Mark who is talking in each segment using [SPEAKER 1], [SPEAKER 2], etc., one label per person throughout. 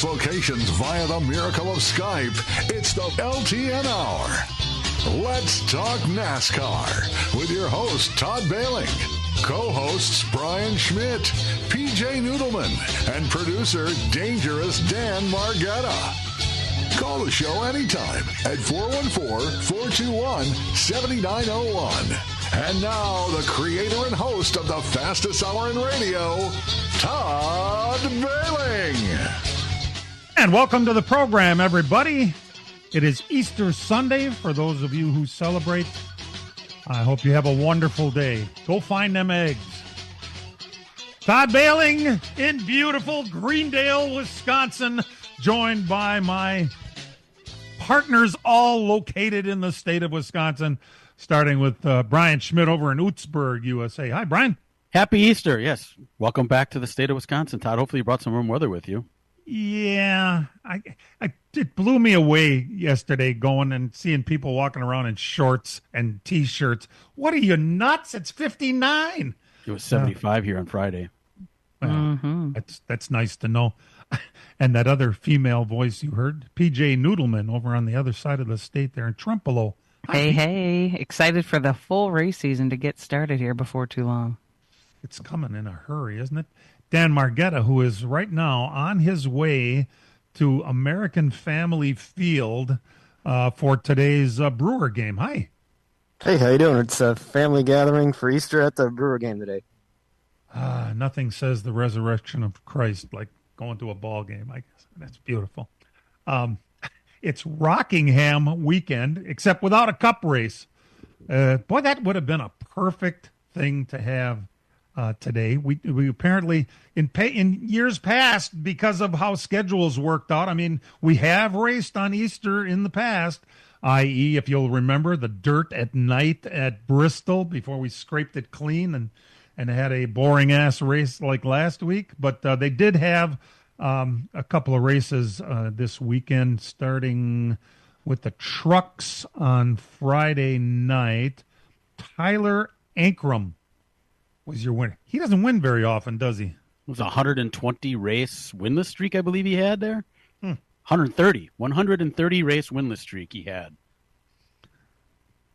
[SPEAKER 1] locations via the miracle of Skype. It's the LTN Hour. Let's talk NASCAR with your host, Todd Bailing. Co-hosts Brian Schmidt, PJ Noodleman, and producer Dangerous Dan Margetta. Call the show anytime at 414-421-7901. And now, the creator and host of the fastest hour in radio, Todd Bailing.
[SPEAKER 2] And welcome to the program, everybody. It is Easter Sunday for those of you who celebrate. I hope you have a wonderful day. Go find them eggs. Todd Bailing in beautiful Greendale, Wisconsin, joined by my partners all located in the state of Wisconsin, starting with Brian Schmidt over in Oostburg, USA. Hi, Brian.
[SPEAKER 3] Happy Easter, yes. Welcome back to the state of Wisconsin, Todd. Hopefully you brought some warm weather with you.
[SPEAKER 2] Yeah, it blew me away yesterday going and seeing people walking around in shorts and T-shirts. What are you, nuts? It's 59.
[SPEAKER 3] It was 75 here on Friday.
[SPEAKER 2] Well, that's nice to know. And that other female voice you heard, PJ Noodleman over on the other side of the state there in Trempealeau.
[SPEAKER 4] Hey, excited for the full race season to get started here before too long.
[SPEAKER 2] It's coming in a hurry, isn't it? Dan Margetta, who is right now on his way to American Family Field for today's Brewer game. Hi.
[SPEAKER 5] Hey, how you doing? It's a family gathering for Easter at the Brewer game today.
[SPEAKER 2] Nothing says the resurrection of Christ like going to a ball game, I guess. That's beautiful. It's Rockingham weekend, except without a cup race. Boy, that would have been a perfect thing to have today. We apparently, in years past, because of how schedules worked out, I mean, we have raced on Easter in the past, i.e., if you'll remember, the dirt at night at Bristol before we scraped it clean and had a boring-ass race like last week. But they did have a couple of races this weekend, starting with the trucks on Friday night. Tyler Ankrum was your winner. He doesn't win very often, does he?
[SPEAKER 3] It was a 120 race winless streak, I believe he had there. 130 race winless streak he had.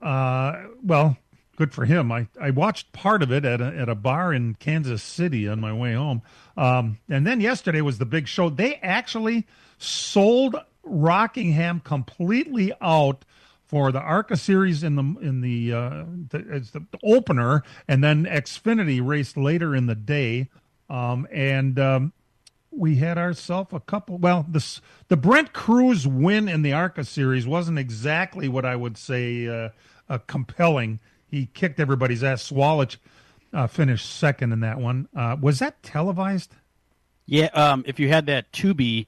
[SPEAKER 2] Well, good for him. I watched part of it at a bar in Kansas City on my way home. And then yesterday was the big show. They actually sold Rockingham completely out for the ARCA series as the opener, and then Xfinity raced later in the day. We had ourselves a couple. Well, the Brent Cruz win in the ARCA series wasn't exactly what I would say compelling. He kicked everybody's ass. Swalich finished second in that one. Was that televised?
[SPEAKER 3] Yeah, if you had that Tubi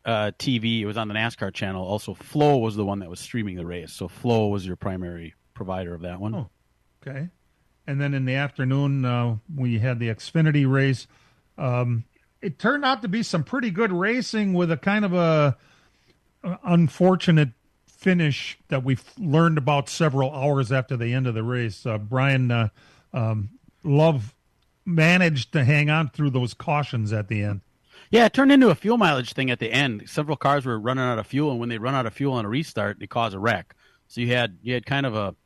[SPEAKER 3] TV, it was on the NASCAR channel. Also, Flow was the one that was streaming the race. So Flow was your primary provider of that one.
[SPEAKER 2] Oh, okay. And then in the afternoon, we had the Xfinity race. It turned out to be some pretty good racing with a kind of a unfortunate finish that we learned about several hours after the end of the race. Brian Love managed to hang on through those cautions at the end.
[SPEAKER 3] Yeah, it turned into a fuel mileage thing at the end. Several cars were running out of fuel, and when they run out of fuel on a restart, they cause a wreck. So you had kind of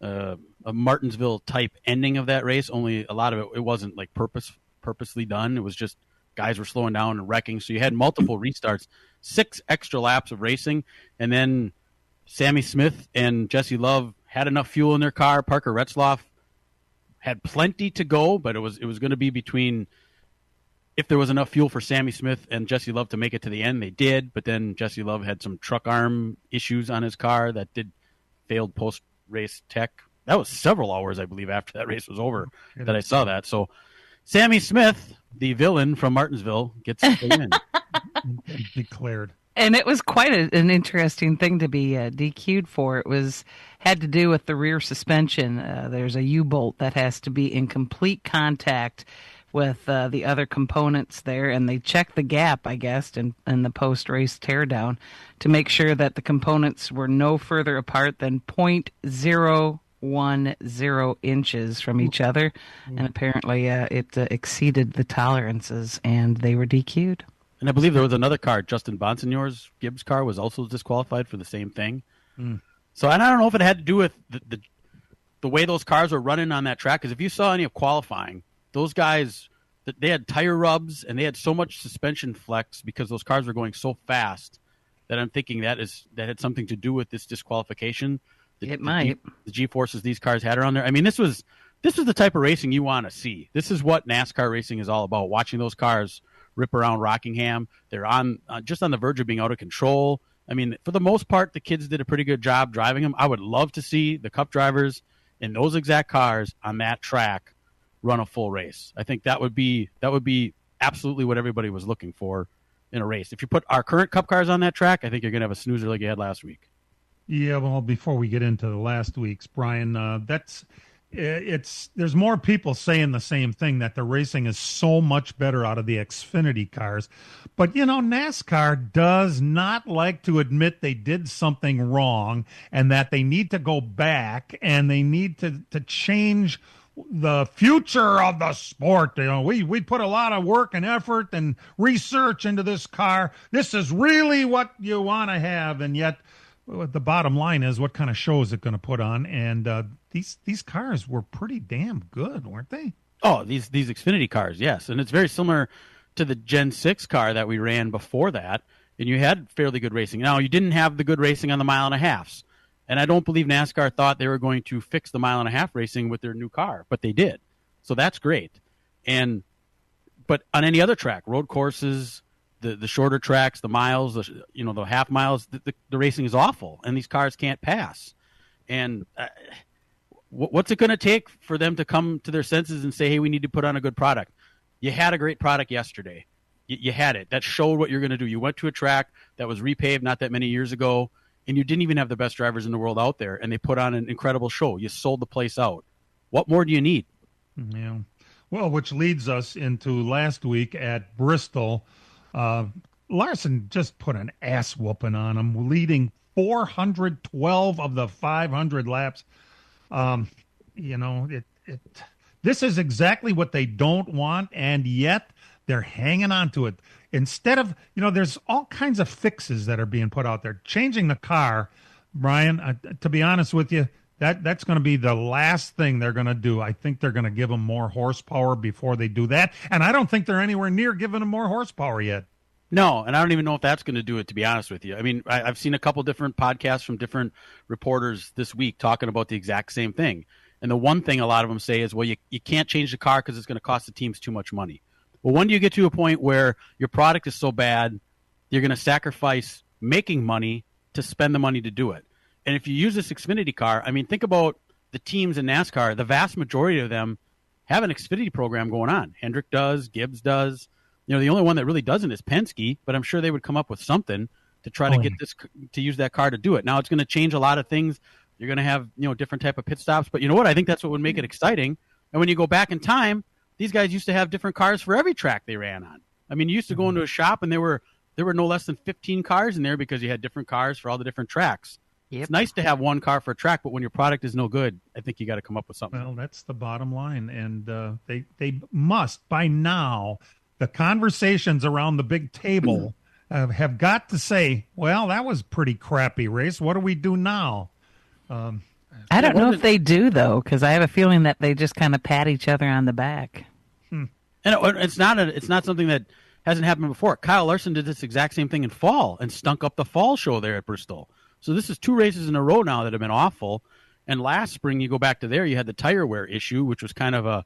[SPEAKER 3] a Martinsville type ending of that race. Only a lot of it wasn't like purposely done. It was just guys were slowing down and wrecking. So you had multiple restarts, 6 extra laps of racing, and then Sammy Smith and Jesse Love had enough fuel in their car. Parker Retzloff had plenty to go, but it was going to be between if there was enough fuel for Sammy Smith and Jesse Love to make it to the end. They did, but then Jesse Love had some truck arm issues on his car that failed post-race tech. That was several hours, I believe, after that race was over that I saw that. So Sammy Smith, the villain from Martinsville, gets the win.
[SPEAKER 2] Declared.
[SPEAKER 4] And it was quite an interesting thing to be DQ'd for. It had to do with the rear suspension. There's a U-bolt that has to be in complete contact with the other components there, and they checked the gap, I guess, in the post-race teardown to make sure that the components were no further apart than 0.010 inches from each other, and apparently it exceeded the tolerances, and they were DQ'd.
[SPEAKER 3] And I believe there was another car, Justin Bonsignore's Gibbs car, was also disqualified for the same thing. So and I don't know if it had to do with the way those cars were running on that track. Because if you saw any of qualifying, those guys, they had tire rubs and they had so much suspension flex because those cars were going so fast that I'm thinking that had something to do with this disqualification.
[SPEAKER 4] It might.
[SPEAKER 3] The G-forces these cars had around there. I mean, this was the type of racing you want to see. This is what NASCAR racing is all about, watching those cars rip around Rockingham. They're just on the verge of being out of control. I mean, for the most part, the kids did a pretty good job driving them. I would love to see the Cup drivers in those exact cars on that track run a full race. I think that would be absolutely what everybody was looking for in a race. If you put our current Cup cars on that track, I think you're going to have a snoozer like you had last week. Yeah,
[SPEAKER 2] well, before we get into the last week's, Brian, there's more people saying the same thing, that the racing is so much better out of the Xfinity cars. But, NASCAR does not like to admit they did something wrong and that they need to go back and they need to change the future of the sport. We put a lot of work and effort and research into this car. This is really what you want to have. And yet the bottom line is, what kind of show is it going to put on? And these cars were pretty damn good, weren't they?
[SPEAKER 3] Oh, these Xfinity cars, yes. And it's very similar to the Gen 6 car that we ran before that. And you had fairly good racing. Now, you didn't have the good racing on the mile and a halfs. And I don't believe NASCAR thought they were going to fix the mile and a half racing with their new car, but they did. So that's great. But on any other track, road courses, the shorter tracks, the miles, the half miles, the racing is awful, and these cars can't pass. And what's it going to take for them to come to their senses and say, hey, we need to put on a good product? You had a great product yesterday. You had it. That showed what you're going to do. You went to a track that was repaved not that many years ago, and you didn't even have the best drivers in the world out there, and they put on an incredible show. You sold the place out. What more do you need?
[SPEAKER 2] Yeah. Well, which leads us into last week at Bristol. Larson just put an ass whooping on him, leading 412 of the 500 laps. This is exactly what they don't want, and yet they're hanging on to it. Instead of, there's all kinds of fixes that are being put out there. Changing the car, Brian, to be honest with you, that's going to be the last thing they're going to do. I think they're going to give them more horsepower before they do that. And I don't think they're anywhere near giving them more horsepower yet.
[SPEAKER 3] No, and I don't even know if that's going to do it, to be honest with you. I mean, I've seen a couple different podcasts from different reporters this week talking about the exact same thing. And the one thing a lot of them say is, well, you can't change the car because it's going to cost the teams too much money. Well, when do you get to a point where your product is so bad, you're going to sacrifice making money to spend the money to do it? And if you use this Xfinity car, I mean, think about the teams in NASCAR. The vast majority of them have an Xfinity program going on. Hendrick does, Gibbs does. The only one that really doesn't is Penske, but I'm sure they would come up with something to try to get this, to use that car to do it. Now, it's going to change a lot of things. You're going to have, different type of pit stops, but you know what? I think that's what would make it exciting. And when you go back in time, these guys used to have different cars for every track they ran on. I mean, you used to go into a shop and there were no less than 15 cars in there because you had different cars for all the different tracks. Yep. It's nice to have one car for a track, but when your product is no good, I think you got to come up with something.
[SPEAKER 2] Well, that's the bottom line. And they must, by now, the conversations around the big table have got to say, well, that was pretty crappy race. What do we do now?
[SPEAKER 4] I don't know if they do, though, because I have a feeling that they just kind of pat each other on the back.
[SPEAKER 3] And it's not something that hasn't happened before. Kyle Larson did this exact same thing in fall and stunk up the fall show there at Bristol. So this is 2 races in a row now that have been awful. And last spring, you go back to there, you had the tire wear issue, which was kind of a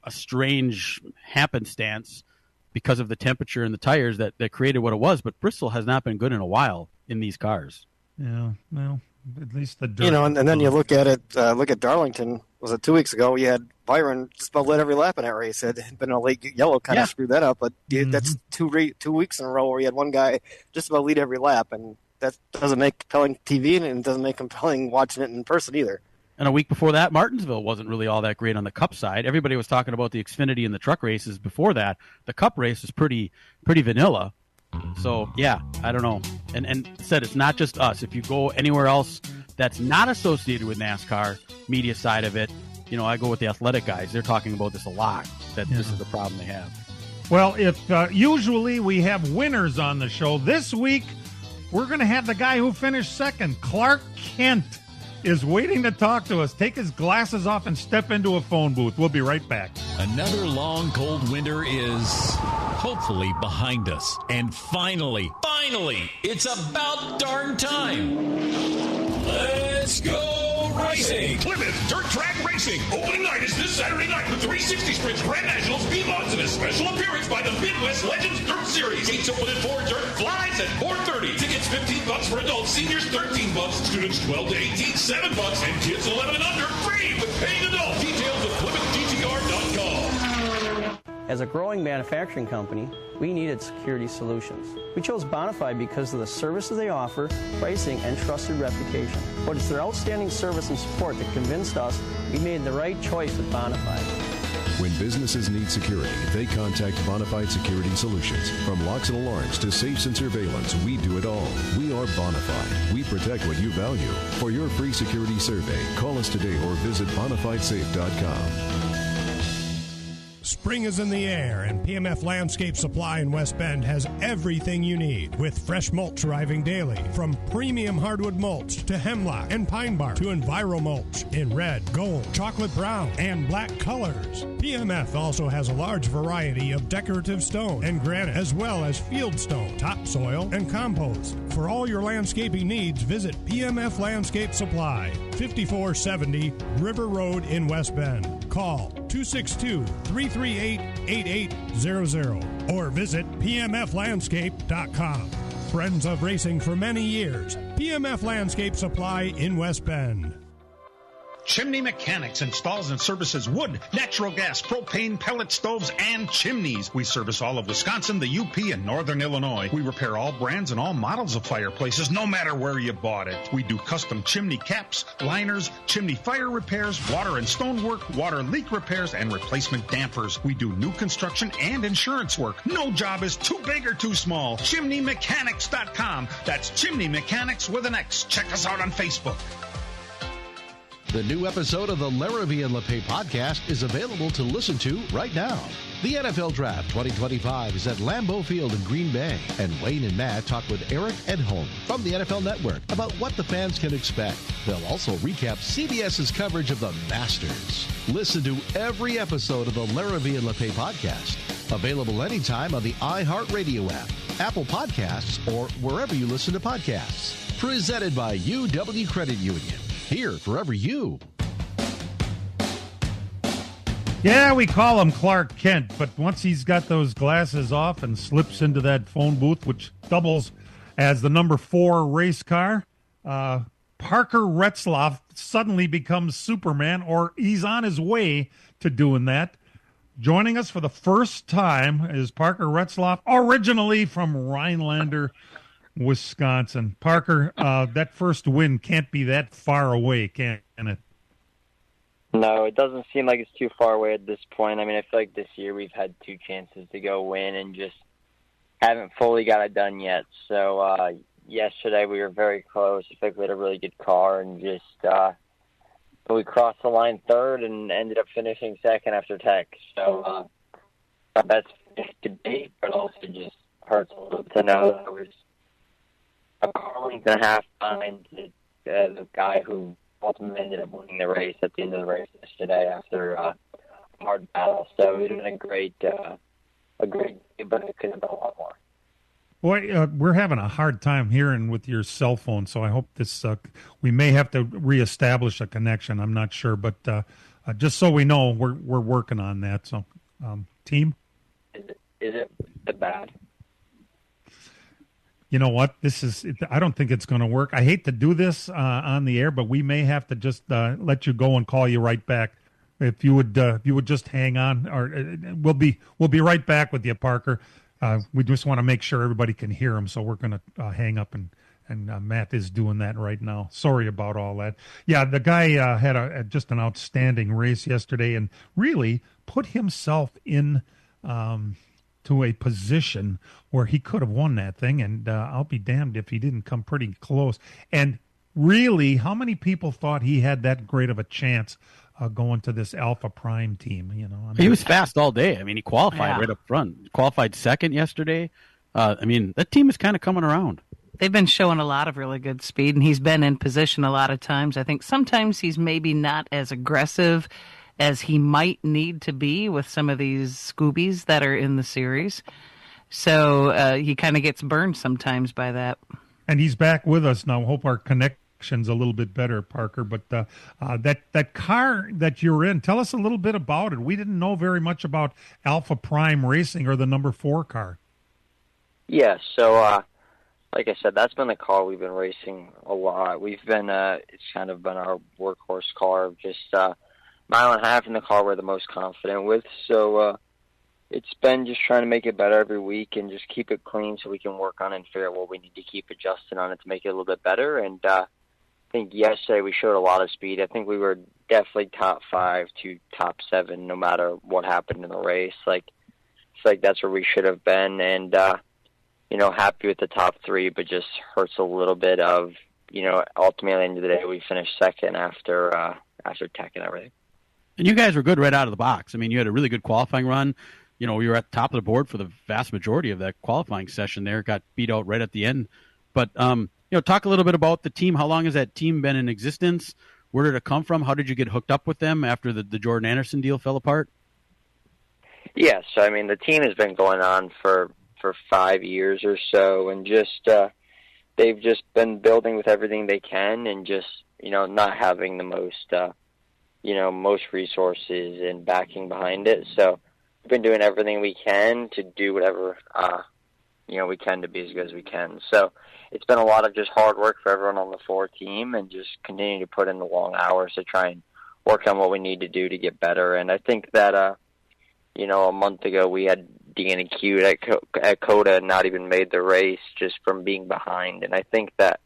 [SPEAKER 3] strange happenstance because of the temperature and the tires that created what it was. But Bristol has not been good in a while in these cars.
[SPEAKER 2] Yeah, well, at least the dirt.
[SPEAKER 5] And then you look at it, look at Darlington. Was it 2 weeks ago? You had Byron just about led every lap in that race. It had been a late yellow, kind of screwed that up. But that's 2 weeks in a row where you had one guy just about lead every lap. And that doesn't make compelling TV, and it doesn't make compelling watching it in person either.
[SPEAKER 3] And a week before that, Martinsville wasn't really all that great on the Cup side. Everybody was talking about the Xfinity and the truck races before that. The Cup race is pretty vanilla. So, yeah, I don't know. And said it's not just us. If you go anywhere else that's not associated with NASCAR, media side of it, I go with the athletic guys. They're talking about this a lot, that this is the problem they have.
[SPEAKER 2] Well, if usually we have winners on the show, this week we're going to have the guy who finished second. Clark Kent is waiting to talk to us. Take his glasses off and step into a phone booth. We'll be right back.
[SPEAKER 6] Another long, cold winter is hopefully behind us. And finally, it's about darn time. Let's go racing.
[SPEAKER 7] Plymouth Dirt Track Racing. Opening night is this Saturday night with 360 Sprints Grand Nationals B-Mods and a special appearance by the Midwest Legends Dirt Series. Gates open at 4, dirt flies at 4:30. Tickets $15 for adults, seniors $13, students 12 to 18, $7, and kids 11 and under free with paying adults. Details at PlymouthDTR.com.
[SPEAKER 8] As a growing manufacturing company, we needed security solutions. We chose Bonafide because of the services they offer, pricing, and trusted reputation. But it's their outstanding service and support that convinced us we made the right choice with Bonafide.
[SPEAKER 9] When businesses need security, they contact Bonafide Security Solutions. From locks and alarms to safes and surveillance, we do it all. We are Bonafide. We protect what you value. For your free security survey, call us today or visit BonafideSafe.com.
[SPEAKER 10] Spring is in the air, and PMF Landscape Supply in West Bend has everything you need, with fresh mulch arriving daily, from premium hardwood mulch to hemlock and pine bark to Enviro mulch in red, gold, chocolate brown, and black colors. PMF also has a large variety of decorative stone and granite, as well as field stone, topsoil, and compost. For all your landscaping needs, visit PMF Landscape Supply, 5470 River Road in West Bend. Call 262-338-8800 or visit pmflandscape.com. Friends of racing for many years, PMF Landscape Supply in West Bend.
[SPEAKER 11] Chimney Mechanics installs and services wood, natural gas, propane, pellet stoves, and chimneys. We service all of Wisconsin, the UP, and Northern Illinois. We repair all brands and all models of fireplaces, no matter where you bought it. We do custom chimney caps, liners, chimney fire repairs, water and stonework, water leak repairs, and replacement dampers. We do new construction and insurance work. No job is too big or too small. ChimneyMechanics.com. That's Chimney Mechanics with an X. Check us out on Facebook.
[SPEAKER 12] The new episode of the Larrabee and LePay podcast is available to listen to right now. The NFL Draft 2025 is at Lambeau Field in Green Bay, and Wayne and Matt talk with Eric Edholm from the NFL Network about what the fans can expect. They'll also recap CBS's coverage of the Masters. Listen to every episode of the Larrabee and LePay podcast, available anytime on the iHeartRadio app, Apple Podcasts, or wherever you listen to podcasts. Presented by UW Credit Union. Here forever you.
[SPEAKER 2] Yeah, we call him Clark Kent, but once he's got those glasses off and slips into that phone booth, which doubles as the number 4 race car, Parker Retzlaff suddenly becomes Superman, or he's on his way to doing that. Joining us for the first time is Parker Retzlaff, originally from Rhinelander, Wisconsin. Parker, that first win can't be that far away, can it?
[SPEAKER 13] No, it doesn't seem like it's too far away at this point. I mean, I feel like this year we've had 2 chances to go win and just haven't fully got it done yet. So yesterday we were very close. I feel like we had a really good car and just we crossed the line third and ended up finishing second after Tech. So that's good date, but also just hurts a little to know that it was a car length and a half behind the guy who ultimately ended up winning the race at the end of the race yesterday after a hard battle. So it would have been a great day, but it could have been a lot more.
[SPEAKER 2] Boy, we're having a hard time hearing with your cell phone, so I hope this we may have to reestablish a connection. I'm not sure, but just so we know, we're working on that. So, team?
[SPEAKER 13] Is it bad?
[SPEAKER 2] You know what? I don't think it's going to work. I hate to do this on the air, but we may have to just let you go and call you right back. If you would just hang on, or we'll be right back with you, Parker. We just want to make sure everybody can hear him, so we're going to hang up, and Matt is doing that right now. Sorry about all that. Yeah, the guy had just an outstanding race yesterday, and really put himself in to a position where he could have won that thing, and I'll be damned if he didn't come pretty close. And really, how many people thought he had that great of a chance going to this Alpha Prime team.
[SPEAKER 3] He was fast all day. I mean, he qualified
[SPEAKER 4] Yeah.
[SPEAKER 3] right up front. Qualified second yesterday. That team is kind of coming around.
[SPEAKER 4] They've been showing a lot of really good speed, and he's been in position a lot of times. I think sometimes he's maybe not as aggressive as he might need to be with some of these Scoobies that are in the series. So he kind of gets burned sometimes by that.
[SPEAKER 2] And he's back with us now. Hope our connection's a little bit better, Parker. But that car that you're in, tell us a little bit about it. We didn't know very much about Alpha Prime Racing or the number 4 car.
[SPEAKER 13] Yeah, so like I said, that's been the car we've been racing a lot. We've been, it's kind of been our workhorse car, just mile and a half in the car we're the most confident with. So it's been just trying to make it better every week and just keep it clean so we can work on it and figure out what we need to keep adjusting on it to make it a little bit better. And I think yesterday we showed a lot of speed. I think we were definitely top 5 to top 7 no matter what happened in the race. It's like that's where we should have been. And, happy with the top 3, but just hurts a little bit of, ultimately at the end of the day, we finished second after tech and everything.
[SPEAKER 3] And you guys were good right out of the box. I mean, you had a really good qualifying run. We were at the top of the board for the vast majority of that qualifying session there. Got beat out right at the end. But, talk a little bit about the team. How long has that team been in existence? Where did it come from? How did you get hooked up with them after the Jordan Anderson deal fell apart?
[SPEAKER 13] Yeah, so, I mean, the team has been going on for 5 years or so, and just they've just been building with everything they can and just, not having the most, most resources and backing behind it. So we've been doing everything we can to do whatever, we can to be as good as we can. So it's been a lot of just hard work for everyone on the 4 team and just continue to put in the long hours to try and work on what we need to do to get better. And I think that, a month ago we had Dean and Q at Coda and not even made the race just from being behind. And I think that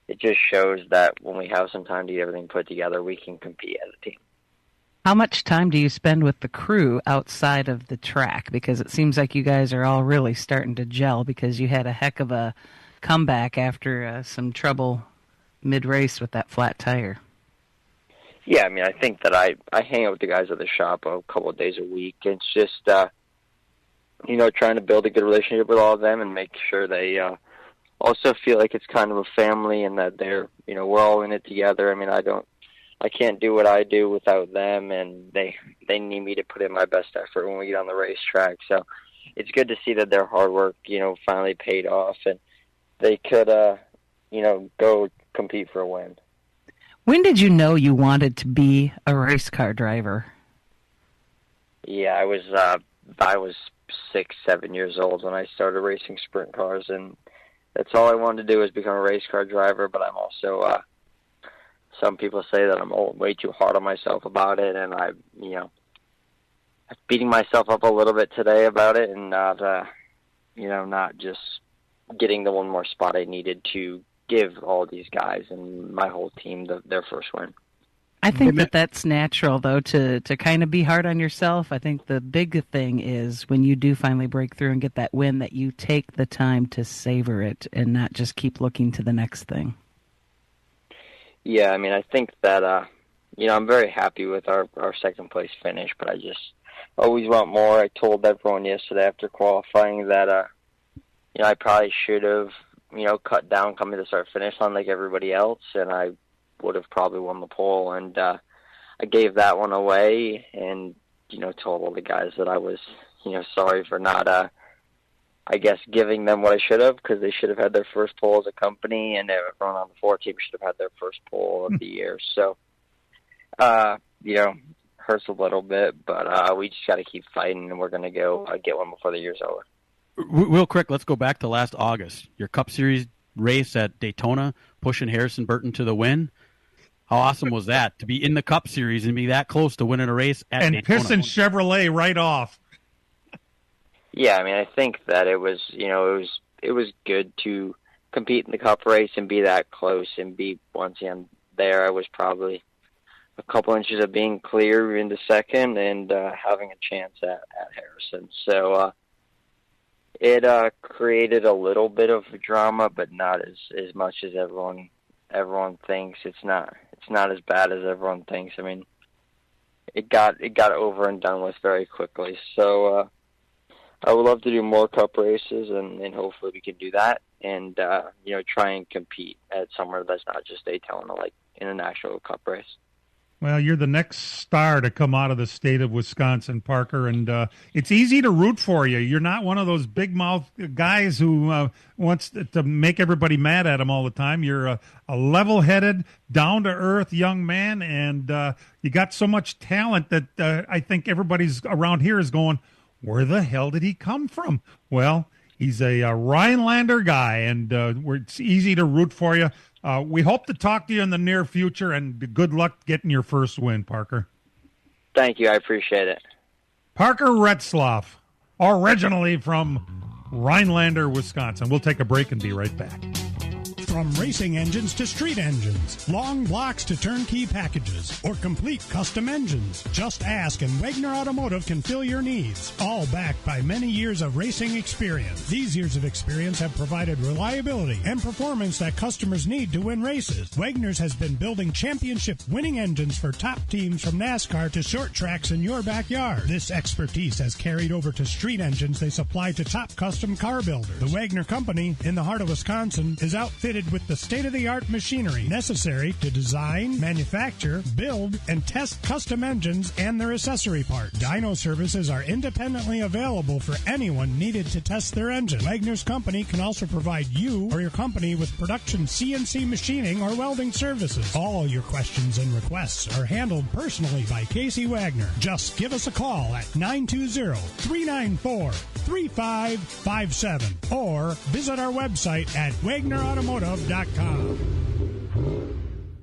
[SPEAKER 13] it just shows that when we have some time to get everything put together, we can compete as a team.
[SPEAKER 4] How much time do you spend with the crew outside of the track? Because it seems like you guys are all really starting to gel because you had a heck of a comeback after some trouble mid-race with that flat tire.
[SPEAKER 13] Yeah, I mean, I think that I hang out with the guys at the shop a couple of days a week. It's just, trying to build a good relationship with all of them and make sure they also feel like it's kind of a family and that they're, we're all in it together. I mean, I can't do what I do without them, and they need me to put in my best effort when we get on the racetrack. So it's good to see that their hard work, finally paid off and they could, go compete for a win.
[SPEAKER 4] When did you know you wanted to be a race car driver?
[SPEAKER 13] Yeah, I was 6-7 years old when I started racing sprint cars, and that's all I wanted to do was become a race car driver. But I'm also, some people say that I'm way too hard on myself about it, and I'm beating myself up a little bit today about it, and not just getting the one more spot I needed to give all these guys and my whole team their first win.
[SPEAKER 4] I think that's natural, though, to kind of be hard on yourself. I think the big thing is when you do finally break through and get that win, that you take the time to savor it and not just keep looking to the next thing.
[SPEAKER 13] Yeah, I mean, I think that, I'm very happy with our second place finish, but I just always want more. I told everyone yesterday after qualifying that, I probably should have, cut down coming to start finish line like everybody else, and I would have probably won the pole. And I gave that one away and, told all the guys that I was, sorry for not, giving them what I should have, because they should have had their first pole as a company, and everyone on the 4 team should have had their first pole of the year. So, hurts a little bit, but we just got to keep fighting, and we're going to go get one before the year's over.
[SPEAKER 3] Real quick, let's go back to last August. Your Cup Series race at Daytona, pushing Harrison Burton to the win. How awesome was that, to be in the Cup Series and be that close to winning a race at
[SPEAKER 2] and
[SPEAKER 3] Daytona?
[SPEAKER 2] Pissing Chevrolet right off.
[SPEAKER 13] Yeah, I mean, I think that it was, it was good to compete in the Cup race and be that close and be once again there. I was probably a couple inches of being clear into second and having a chance at Harrison. So it created a little bit of drama, but not as much as everyone thinks. It's not as bad as everyone thinks. I mean, it got over and done with very quickly. So I would love to do more Cup races, and hopefully we can do that, and try and compete at somewhere that's not just Daytona, like in a national Cup race.
[SPEAKER 2] Well, you're the next star to come out of the state of Wisconsin, Parker, and it's easy to root for you. You're not one of those big mouth guys who wants to make everybody mad at him all the time. You're a level-headed, down-to-earth young man, and you got so much talent that I think everybody's around here is going, where the hell did he come from? Well, he's a Rhinelander guy, and it's easy to root for you. We hope to talk to you in the near future, and good luck getting your first win, Parker.
[SPEAKER 13] Thank you. I appreciate it.
[SPEAKER 2] Parker Retzlaff, originally from Rhinelander, Wisconsin. We'll take a break and be right back.
[SPEAKER 10] From racing engines to street engines, long blocks to turnkey packages, or complete custom engines, just ask and Wagner Automotive can fill your needs. All backed by many years of racing experience. These years of experience have provided reliability and performance that customers need to win races. Wagner's has been building championship-winning engines for top teams from NASCAR to short tracks in your backyard. This expertise has carried over to street engines they supply to top custom car builders. The Wagner Company, in the heart of Wisconsin, is outfitted with the state-of-the-art machinery necessary to design, manufacture, build, and test custom engines and their accessory parts. Dyno services are independently available for anyone needed to test their engine. Wagner's Company can also provide you or your company with production CNC machining or welding services. All your questions and requests are handled personally by Casey Wagner. Just give us a call at 920-394-3557 or visit our website at wagnerautomotive.com.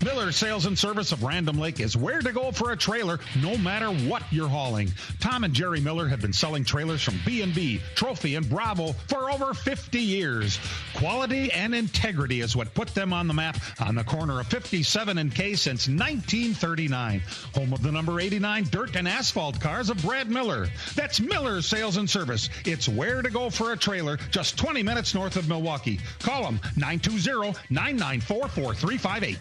[SPEAKER 11] Miller Sales and Service of Random Lake is where to go for a trailer no matter what you're hauling. Tom and Jerry Miller have been selling trailers from B&B, Trophy, and Bravo for over 50 years. Quality and integrity is what put them on the map on the corner of 57 and K since 1939. Home of the number 89 dirt and asphalt cars of Brad Miller. That's Miller Sales and Service. It's where to go for a trailer just 20 minutes north of Milwaukee. Call them 920-994-4358.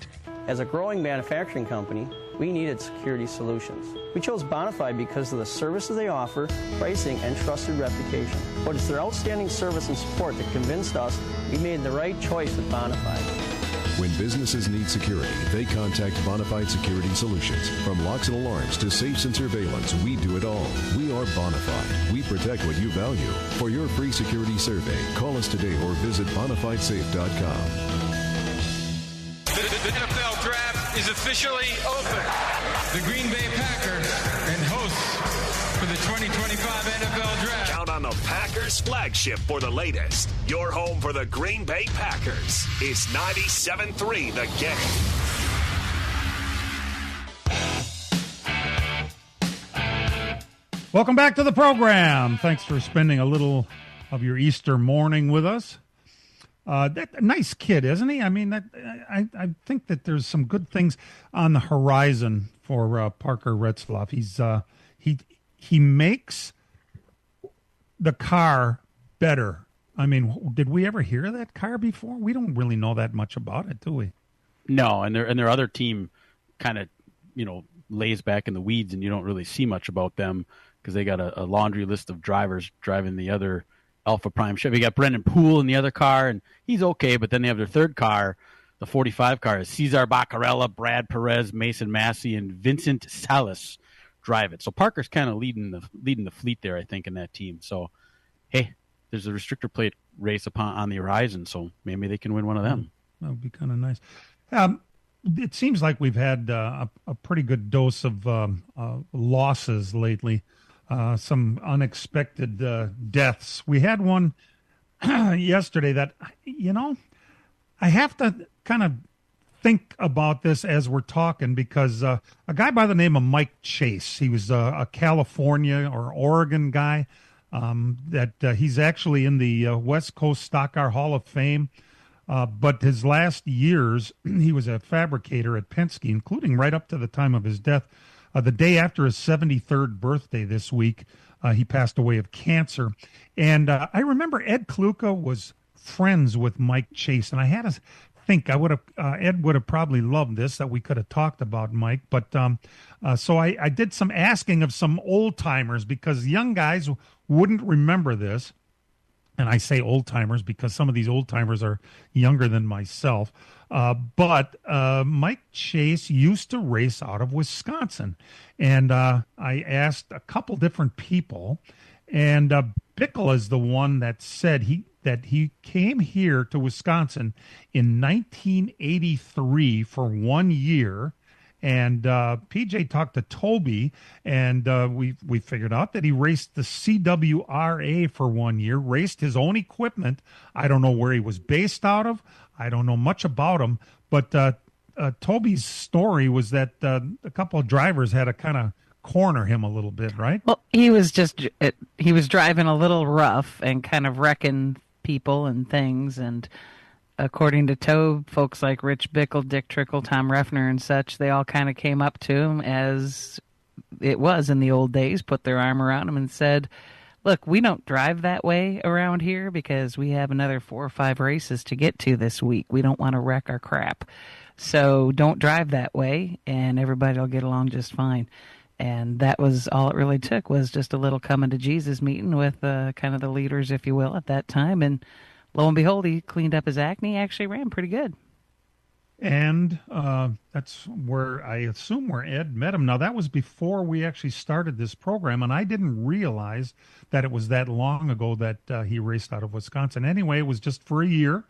[SPEAKER 8] As a growing manufacturing company, we needed security solutions. We chose Bonafide because of the services they offer, pricing, and trusted reputation. But it's their outstanding service and support that convinced us we made the right choice with Bonafide.
[SPEAKER 9] When businesses need security, they contact Bonafide Security Solutions. From locks and alarms to safes and surveillance, we do it all. We are Bonafide. We protect what you value. For your free security survey, call us today or visit bonafidesafe.com.
[SPEAKER 14] The NFL Draft is officially open. The Green Bay Packers and hosts for the 2025 NFL Draft.
[SPEAKER 15] Count on the Packers flagship for the latest. Your home for the Green Bay Packers is 97.3 The Game.
[SPEAKER 2] Welcome back to the program. Thanks for spending a little of your Easter morning with us. That nice kid, isn't he? I mean, I think that there's some good things on the horizon for Parker Retzlaff. He makes the car better. I mean, did we ever hear of that car before? We don't really know that much about it, do we?
[SPEAKER 3] No, and their other team kind of, lays back in the weeds, and you don't really see much about them because they got a laundry list of drivers driving the other Alpha Prime Chevy. You got Brendan Poole in the other car, and he's okay, but then they have their third car, the 45 car, is Cesar Baccarella, Brad Perez, Mason Massey, and Vincent Salas drive it. So Parker's kind of leading the fleet there, I think, in that team. So, hey, there's a restrictor plate race on the horizon, so maybe they can win one of them.
[SPEAKER 2] That would be kind of nice. It seems like we've had a pretty good dose of losses lately. Some unexpected deaths. We had one yesterday that, I have to kind of think about this as we're talking because a guy by the name of Mike Chase, he was a California or Oregon guy that he's actually in the West Coast Stock Car Hall of Fame. But his last years, he was a fabricator at Penske, including right up to the time of his death. The day after his 73rd birthday this week, he passed away of cancer. And I remember Ed Kluka was friends with Mike Chase, and I had a think I would have Ed would have probably loved this, that we could have talked about, Mike. But so I did some asking of some old timers, because young guys wouldn't remember this. And I say old timers because some of these old timers are younger than myself. But Mike Chase used to race out of Wisconsin. And I asked a couple different people. And Bickle is the one that said that he came here to Wisconsin in 1983 for 1 year. And PJ talked to Toby, and we figured out that he raced the CWRA for 1 year, raced his own equipment. I don't know where he was based out of. I don't know much about him. But Toby's story was that a couple of drivers had to kind of corner him a little bit, right?
[SPEAKER 4] Well, he was driving a little rough and kind of wrecking people and things, and according to Tobe, folks like Rich Bickle, Dick Trickle, Tom Reffner, and such, they all kind of came up to him, as it was in the old days, put their arm around him and said, look, we don't drive that way around here because we have another 4 or 5 races to get to this week. We don't want to wreck our crap. So don't drive that way, and everybody will get along just fine. And that was all it really took, was just a little coming to Jesus meeting with kind of the leaders, if you will, at that time. And lo and behold, he cleaned up his act, and he actually ran pretty good.
[SPEAKER 2] And that's where I assume where Ed met him. Now, that was before we actually started this program, and I didn't realize that it was that long ago that he raced out of Wisconsin. Anyway, it was just for a year.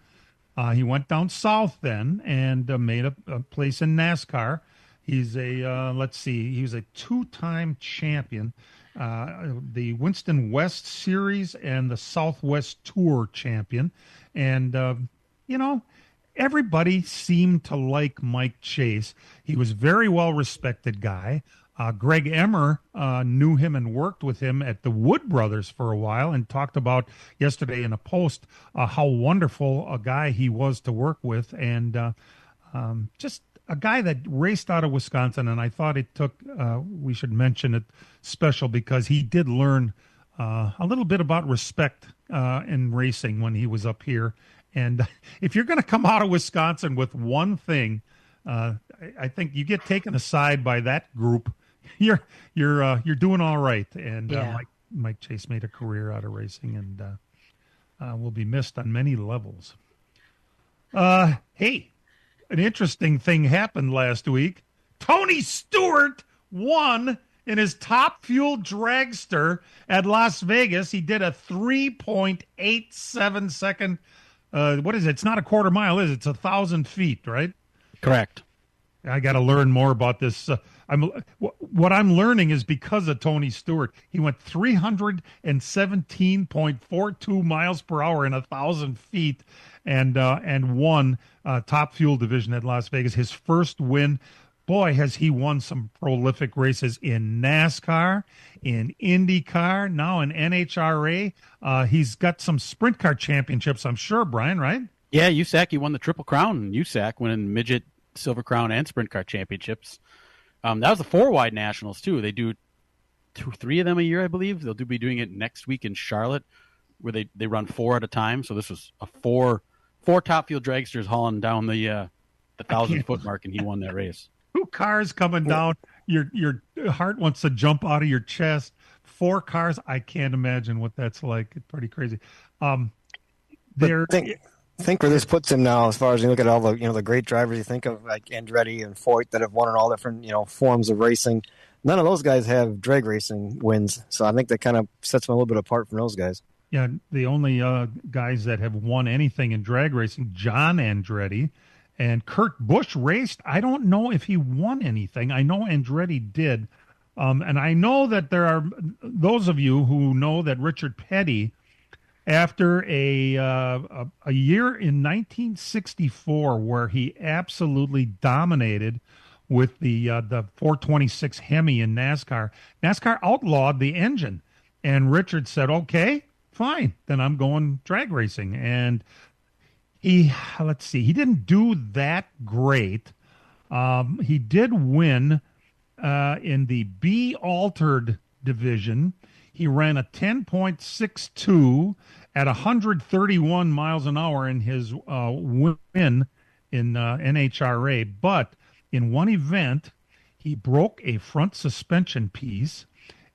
[SPEAKER 2] He went down south then and made a place in NASCAR. He's he was a 2-time champion, the Winston West Series and the Southwest Tour champion. And, everybody seemed to like Mike Chase. He was a very well-respected guy. Greg Emmer knew him and worked with him at the Wood Brothers for a while, and talked about yesterday in a post how wonderful a guy he was to work with, and just a guy that raced out of Wisconsin. And I thought it took, we should mention it special, because he did learn a little bit about respect in racing when he was up here. And if you're going to come out of Wisconsin with one thing, I think you get taken aside by that group, you're doing all right. And Mike Chase made a career out of racing, and will be missed on many levels. Hey, an interesting thing happened last week. Tony Stewart won in his Top Fuel dragster at Las Vegas. He did a 3.87 second. What is it? It's not a quarter mile, is it? It's 1,000 feet, right?
[SPEAKER 3] Correct.
[SPEAKER 2] I got to learn more about this. What I'm learning is because of Tony Stewart. He went 317.42 miles per hour in 1,000 feet, and won Top Fuel division at Las Vegas. His first win. Boy, has he won some prolific races in NASCAR, in IndyCar, now in NHRA. He's got some sprint car championships, I'm sure, Brian, right?
[SPEAKER 3] Yeah, USAC, he won the Triple Crown. USAC winning midget, Silver Crown, and sprint car championships. That was the 4-wide nationals, too. They do 3 of them a year, I believe. They'll be doing it next week in Charlotte, where they run 4 at a time. So this was a four Top Fuel dragsters hauling down the 1,000-foot mark, and he won that race.
[SPEAKER 2] 2 cars coming down, your heart wants to jump out of your chest. 4 cars, I can't imagine what that's like. It's pretty crazy.
[SPEAKER 5] Think where this puts him now, as far as you look at all the the great drivers you think of, like Andretti and Foyt, that have won in all different forms of racing. None of those guys have drag racing wins, so I think that kind of sets them a little bit apart from those guys.
[SPEAKER 2] Yeah, the only guys that have won anything in drag racing, John Andretti. And Kurt Busch raced. I don't know if he won anything. I know Andretti did. And I know that there are those of you who know that Richard Petty, after a year in 1964 where he absolutely dominated with the 426 Hemi in NASCAR outlawed the engine. And Richard said, okay, fine, then I'm going drag racing. And he didn't do that great. He did win in the B altered division. He ran a 10.62 at 131 miles an hour in his win in NHRA. But in one event, he broke a front suspension piece,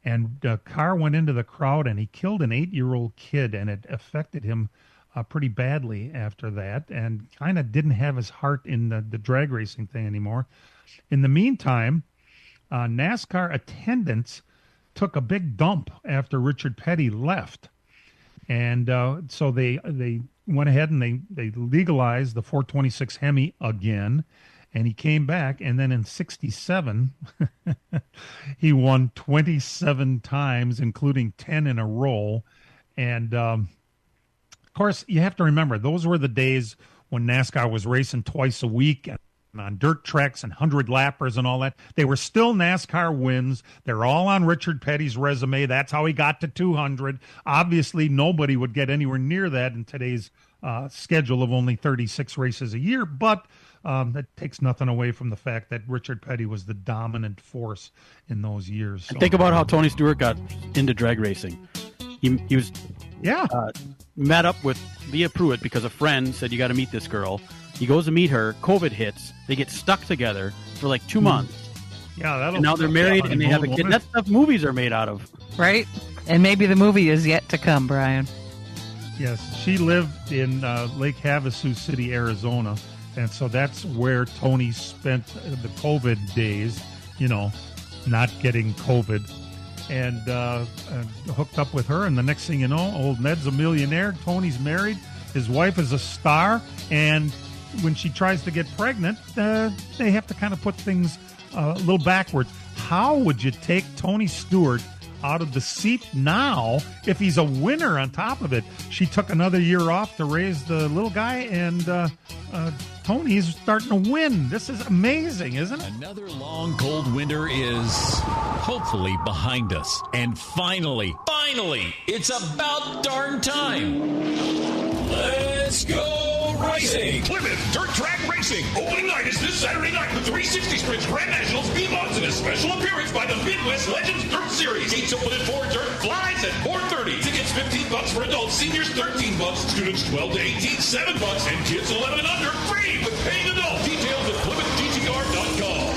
[SPEAKER 2] and the car went into the crowd, and he killed an 8-year-old kid, and it affected him pretty badly after that, and kind of didn't have his heart in the drag racing thing anymore. In the meantime, NASCAR attendance took a big dump after Richard Petty left. And so they went ahead and they legalized the 426 Hemi again, and he came back. And then in 67, he won 27 times, including 10 in a row. And, of course, you have to remember, those were the days when NASCAR was racing twice a week and on dirt tracks and 100-lappers and all that. They were still NASCAR wins. They're all on Richard Petty's resume. That's how he got to 200. Obviously, nobody would get anywhere near that in today's schedule of only 36 races a year, but that takes nothing away from the fact that Richard Petty was the dominant force in those years. So,
[SPEAKER 3] and think about how Tony Stewart got into drag racing. He was met up with Leah Pruitt because a friend said, you got to meet this girl. He goes to meet her. COVID hits. They get stuck together for like 2 months.
[SPEAKER 2] Yeah,
[SPEAKER 3] and now they're married and they have a kid. That's stuff movies are made out of.
[SPEAKER 4] Right? And maybe the movie is yet to come, Brian.
[SPEAKER 2] Yes, she lived in Lake Havasu City, Arizona. And so that's where Tony spent the COVID days, not getting COVID. And hooked up with her. And the next thing you know, old Ned's a millionaire. Tony's married. His wife is a star. And when she tries to get pregnant, they have to kind of put things a little backwards. How would you take Tony Stewart out of the seat now if he's a winner on top of it? She took another year off to raise the little guy, and Tony's starting to win. This is amazing, isn't it?
[SPEAKER 6] Another long, cold winter is hopefully behind us. And finally, it's about darn time. Let's go racing!
[SPEAKER 7] Plymouth Dirt Track Racing. Opening night is this Saturday night. The 360 Sprints Grand Nationals B-Mods in a special appearance by the Midwest Legends Dirt Series. Gates open at 4, dirt flies at 4:30. Tickets $15 for adults, seniors $13, students 12 to 18, $7, and kids 11 and under free with paying adults. Details at PlymouthGTR.com.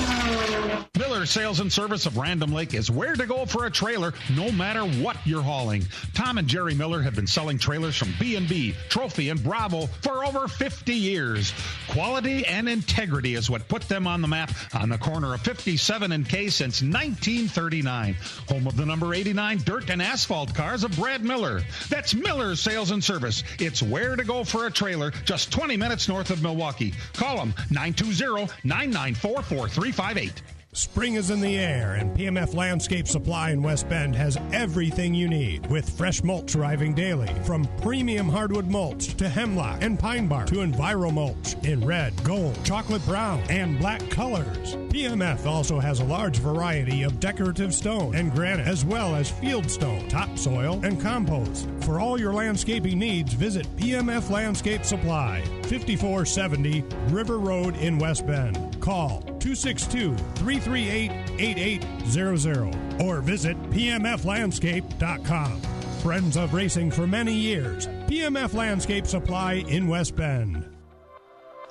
[SPEAKER 11] Miller Sales and Service of Random Lake is where to go for a trailer, no matter what you're hauling. Tom and Jerry Miller have been selling trailers from B&B, Trophy, and Bravo for over 50 years. Quality and integrity is what put them on the map on the corner of 57 and K since 1939. Home of the number 89 dirt and asphalt cars of Brad Miller. That's Miller Sales and Service. It's where to go for a trailer, just 20 minutes north of Milwaukee. Call them 920-994-4358.
[SPEAKER 10] Spring is in the air, and PMF Landscape Supply in West Bend has everything you need, with fresh mulch arriving daily, from premium hardwood mulch to hemlock and pine bark to Enviro mulch in red, gold, chocolate brown, and black colors. PMF also has a large variety of decorative stone and granite, as well as field stone, topsoil, and compost. For all your landscaping needs, visit PMF Landscape Supply, 5470 River Road in West Bend. Call 262-338-8800 or visit pmflandscape.com. Friends of racing for many years. PMF Landscape Supply in West Bend.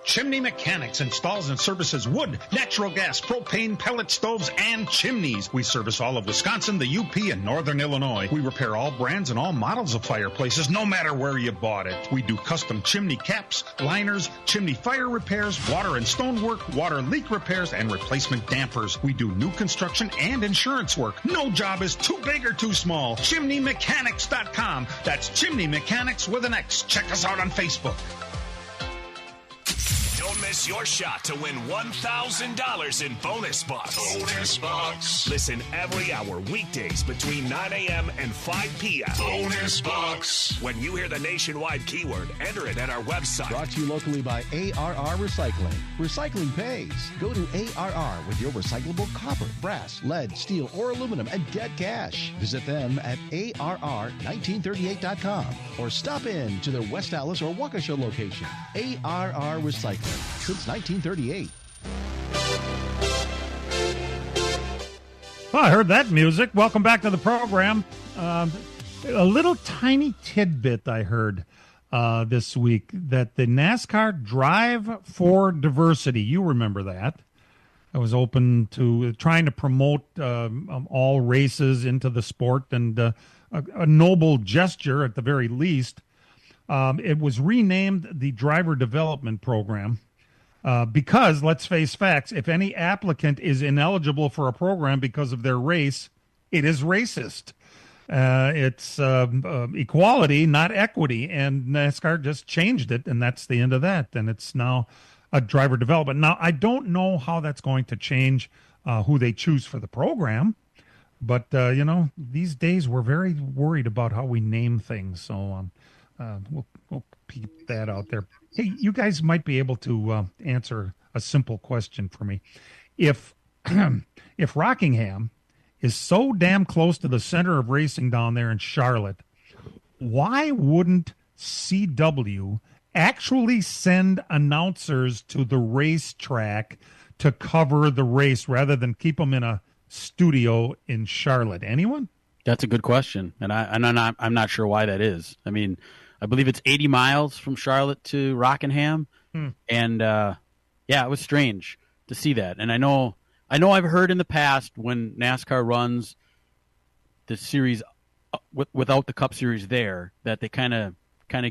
[SPEAKER 11] Chimney Mechanics installs and services wood, natural gas, propane, pellet stoves, and chimneys. We service all of Wisconsin, the UP, and Northern Illinois. We repair all brands and all models of fireplaces, no matter where you bought it. We do custom chimney caps, liners, chimney fire repairs, water and stonework, water leak repairs, and replacement dampers. We do new construction and insurance work. No job is too big or too small. ChimneyMechanics.com. That's Chimney Mechanics with an X. Check us out on Facebook.
[SPEAKER 15] Don't miss your shot to win $1,000 in bonus bucks.
[SPEAKER 7] Bonus bucks.
[SPEAKER 15] Listen every hour, weekdays between 9 a.m. and 5 p.m.
[SPEAKER 7] Bonus bucks.
[SPEAKER 15] When you hear the nationwide keyword, enter it at our website.
[SPEAKER 12] Brought to you locally by ARR Recycling. Recycling pays. Go to ARR with your recyclable copper, brass, lead, steel, or aluminum and get cash. Visit them at ARR1938.com or stop in to their West Allis or Waukesha location. ARR Recycling. Since 1938.
[SPEAKER 2] Well, I heard that music. Welcome back to the program. A little tiny tidbit I heard. this week that the NASCAR Drive for Diversity, you remember that. I was open to trying to promote all races into the sport, and a noble gesture at the very least. It was renamed the Driver Development Program because, let's face facts, if any applicant is ineligible for a program because of their race, it is racist. It's equality, not equity, and NASCAR just changed it, and that's the end of that. And it's now a driver development. Now, I don't know how that's going to change who they choose for the program, but, these days we're very worried about how we name things, so we'll keep that out there. Hey, you guys might be able to answer a simple question for me. If Rockingham is so damn close to the center of racing down there in Charlotte, why wouldn't CW actually send announcers to the racetrack to cover the race rather than keep them in a studio in Charlotte? Anyone?
[SPEAKER 3] That's a good question, and I'm not sure why that is. I mean, I believe it's 80 miles from Charlotte to Rockingham, and it was strange to see that. And I know I've heard in the past when NASCAR runs the series without the Cup Series there, that they kind of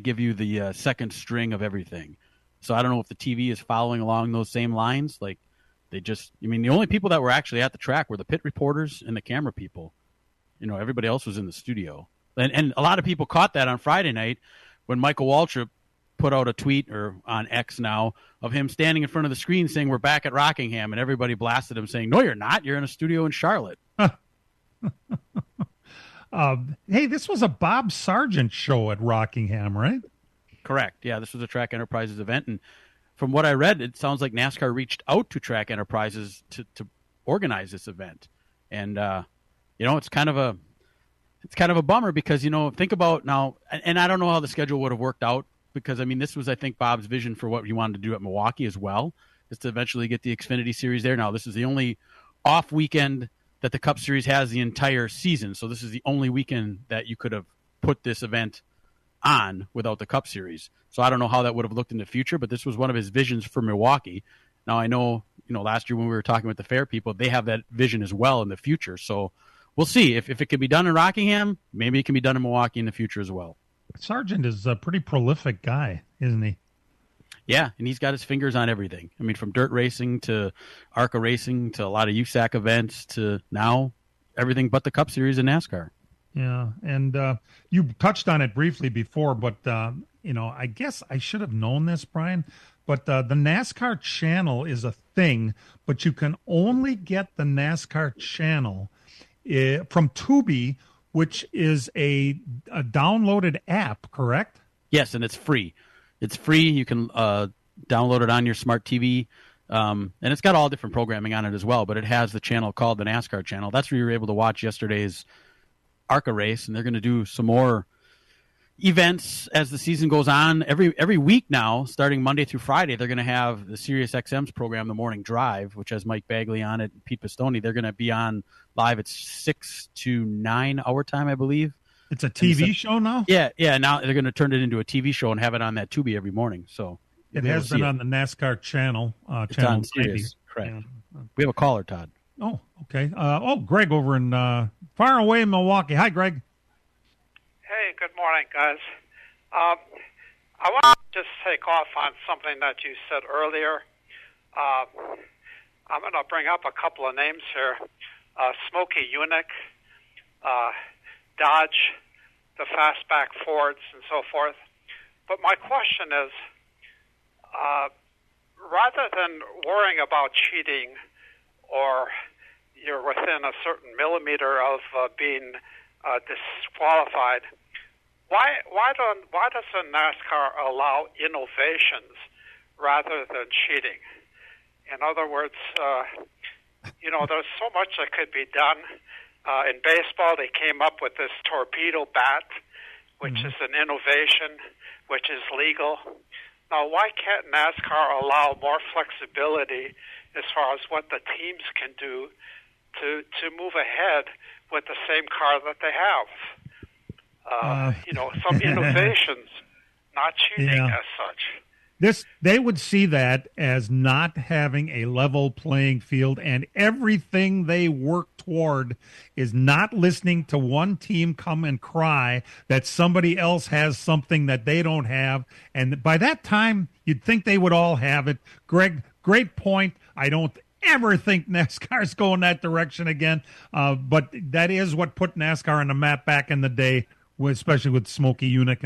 [SPEAKER 3] give you the second string of everything. So I don't know if the TV is following along those same lines. Like the only people that were actually at the track were the pit reporters and the camera people. Everybody else was in the studio. And a lot of people caught that on Friday night when Michael Waltrip put out a tweet, or on X now, of him standing in front of the screen saying, "We're back at Rockingham," and everybody blasted him saying, "No, you're not. You're in a studio in Charlotte."
[SPEAKER 2] Hey, this was a Bob Sargent show at Rockingham, right?
[SPEAKER 3] Correct. Yeah, this was a Track Enterprises event, and from what I read, it sounds like NASCAR reached out to Track Enterprises to organize this event, and it's kind of a bummer because think about now, and I don't know how the schedule would have worked out, because this was, I think, Bob's vision for what he wanted to do at Milwaukee as well, is to eventually get the Xfinity Series there. Now, this is the only off weekend that the Cup Series has the entire season, so this is the only weekend that you could have put this event on without the Cup Series. So I don't know how that would have looked in the future, but this was one of his visions for Milwaukee. Now, I know, last year when we were talking with the fair people, they have that vision as well in the future. So we'll see. If it can be done in Rockingham, maybe it can be done in Milwaukee in the future as well.
[SPEAKER 2] Sargent is a pretty prolific guy, isn't he?
[SPEAKER 3] Yeah, and he's got his fingers on everything. From dirt racing to ARCA racing to a lot of USAC events to now everything but the Cup Series in NASCAR.
[SPEAKER 2] Yeah, and you touched on it briefly before, but, I guess I should have known this, Brian, but the NASCAR channel is a thing, but you can only get the NASCAR channel from Tubi, which is a downloaded app, correct?
[SPEAKER 3] Yes, and it's free. It's free. You can download it on your smart TV, and it's got all different programming on it as well, but it has the channel called the NASCAR channel. That's where you were able to watch yesterday's ARCA race, and they're going to do some more events as the season goes on. Every week now, starting Monday through Friday, they're going to have the Sirius XM's program, The Morning Drive, which has Mike Bagley on it and Pete Pistone. They're going to be on live at 6 to 9 our time, I believe.
[SPEAKER 2] It's a TV show now?
[SPEAKER 3] Yeah. Now they're going to turn it into a TV show and have it on that Tubi every morning. So
[SPEAKER 2] it has been on the NASCAR channel.
[SPEAKER 3] It's on Sirius, correct. Yeah. We have a caller, Todd.
[SPEAKER 2] Oh, okay. Greg over in far away in Milwaukee. Hi, Greg.
[SPEAKER 16] Hey, good morning, guys. I want to just take off on something that you said earlier. I'm going to bring up a couple of names here. Smokey Yunick, Dodge, the fastback Fords, and so forth. But my question is, rather than worrying about cheating or you're within a certain millimeter of being disqualified, why doesn't NASCAR allow innovations rather than cheating? In other words, there's so much that could be done. In baseball, they came up with this torpedo bat, which is an innovation, which is legal. Now, why can't NASCAR allow more flexibility as far as what the teams can do to move ahead with the same car that they have? Some innovations, not cheating as such.
[SPEAKER 2] They would see that as not having a level playing field, and everything they work toward is not listening to one team come and cry that somebody else has something that they don't have. And by that time, you'd think they would all have it. Greg, great point. I don't ever think NASCAR's going that direction again, but that is what put NASCAR on the map back in the day, especially with Smokey Yunick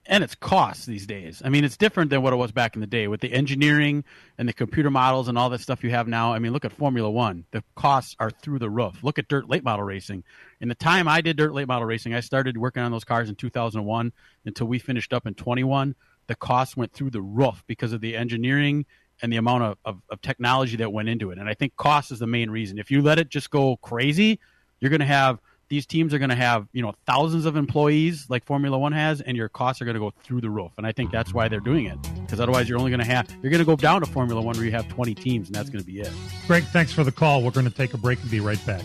[SPEAKER 3] and it's costs these days. I mean, it's different than what it was back in the day with the engineering and the computer models and all that stuff you have now. I mean, look at Formula One. The costs are through the roof. Look at dirt late model racing. In the time I did dirt late model racing, I started working on those cars in 2001 until we finished up in 21. The costs went through the roof because of the engineering and the amount of technology that went into it. And I think cost is the main reason. If you let it just go crazy, you're going to have these teams are going to have, thousands of employees like Formula One has, and your costs are going to go through the roof. And I think that's why they're doing it, because otherwise you're going to go down to Formula One where you have 20 teams, and that's going to be it.
[SPEAKER 2] Greg, thanks for the call. We're going to take a break and be right back.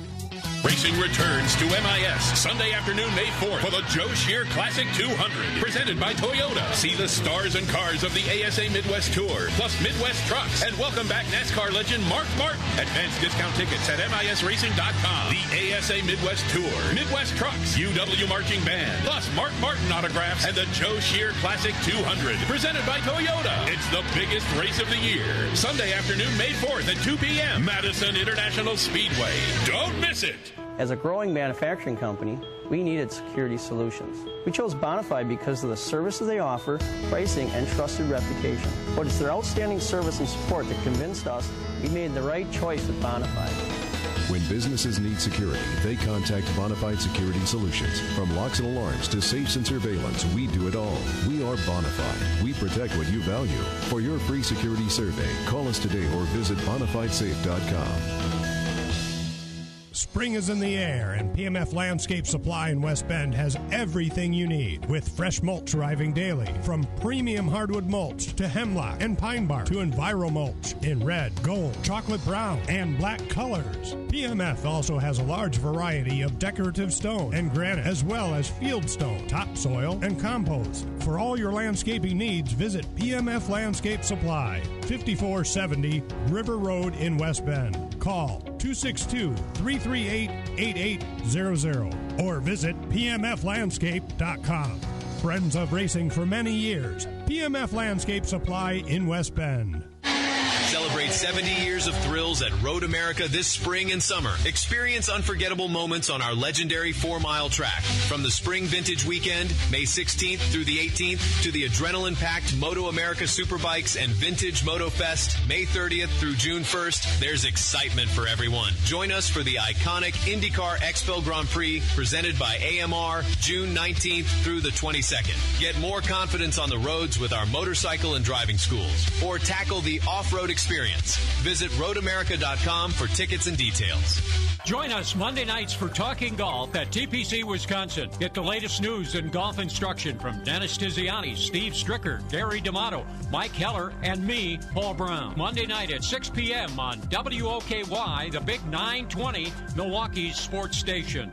[SPEAKER 7] Racing returns to MIS Sunday afternoon, May 4th for the Joe Shear Classic 200, presented by Toyota. See the stars and cars of the ASA Midwest Tour, plus Midwest Trucks, and welcome back NASCAR legend Mark Martin. Advance discount tickets at MISRacing.com. The ASA Midwest Tour, Midwest Trucks, UW Marching Band, plus Mark Martin autographs, and the Joe Shear Classic 200, presented by Toyota. It's the biggest race of the year. Sunday afternoon, May 4th at 2 p.m. Madison International Speedway. Don't miss it.
[SPEAKER 8] As a growing manufacturing company, we needed security solutions. We chose Bonafide because of the services they offer, pricing, and trusted reputation. But it's their outstanding service and support that convinced us we made the right choice with Bonafide.
[SPEAKER 9] When businesses need security, they contact Bonafide Security Solutions. From locks and alarms to safes and surveillance, we do it all. We are Bonafide. We protect what you value. For your free security survey, call us today or visit bonafidesafe.com.
[SPEAKER 10] Spring is in the air, and PMF Landscape Supply in West Bend has everything you need, with fresh mulch arriving daily. From premium hardwood mulch to hemlock and pine bark to Enviro mulch in red, gold, chocolate brown, and black colors. PMF also has a large variety of decorative stone and granite, as well as field stone, topsoil, and compost. For all your landscaping needs, visit PMF Landscape Supply, 5470 River Road in West Bend. Call 262-338-8800 or visit pmflandscape.com. Friends of racing for many years. PMF Landscape Supply in West Bend.
[SPEAKER 17] Celebrate 70 years of thrills at Road America this spring and summer. Experience unforgettable moments on our legendary 4-mile track. From the Spring Vintage Weekend, May 16th through the 18th, to the adrenaline-packed Moto America Superbikes and Vintage Moto Fest, May 30th through June 1st, there's excitement for everyone. Join us for the iconic IndyCar Expo Grand Prix, presented by AMR, June 19th through the 22nd. Get more confidence on the roads with our motorcycle and driving schools, or tackle the off-road experience. Visit roadamerica.com for tickets and details.
[SPEAKER 18] Join us Monday nights for Talking Golf at TPC Wisconsin. Get the latest news and golf instruction from Dennis Tiziani, Steve Stricker, Gary D'Amato, Mike Heller, and me, Paul Brown. Monday night at 6 p.m. on WOKY, the Big 920, Milwaukee's sports station.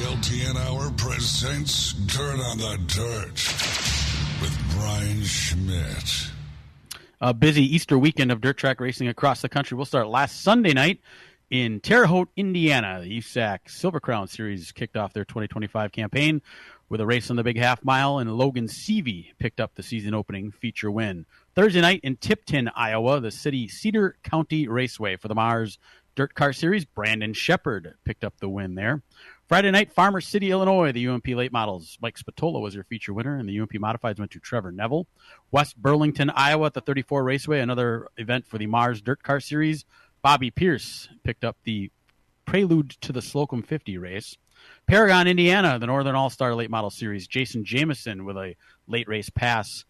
[SPEAKER 19] LTN Hour presents Dirt on the Dirt with Brian Schmidt.
[SPEAKER 3] A busy Easter weekend of dirt track racing across the country. We'll start last Sunday night in Terre Haute, Indiana. The USAC Silver Crown Series kicked off their 2025 campaign with a race on the big half mile, and Logan Seavey picked up the season opening feature win. Thursday night in Tipton, Iowa, the city Cedar County Raceway for the Mars Dirt Car Series, Brandon Shepard picked up the win there. Friday night, Farmer City, Illinois, the UMP Late Models. Mike Spatola was their feature winner, and the UMP Modifieds went to Trevor Neville. West Burlington, Iowa, at the 34 Raceway, another event for the Mars Dirt Car Series. Bobby Pierce picked up the prelude to the Slocum 50 race. Paragon, Indiana, the Northern All-Star Late Model Series. Jason Jameson with a late race pass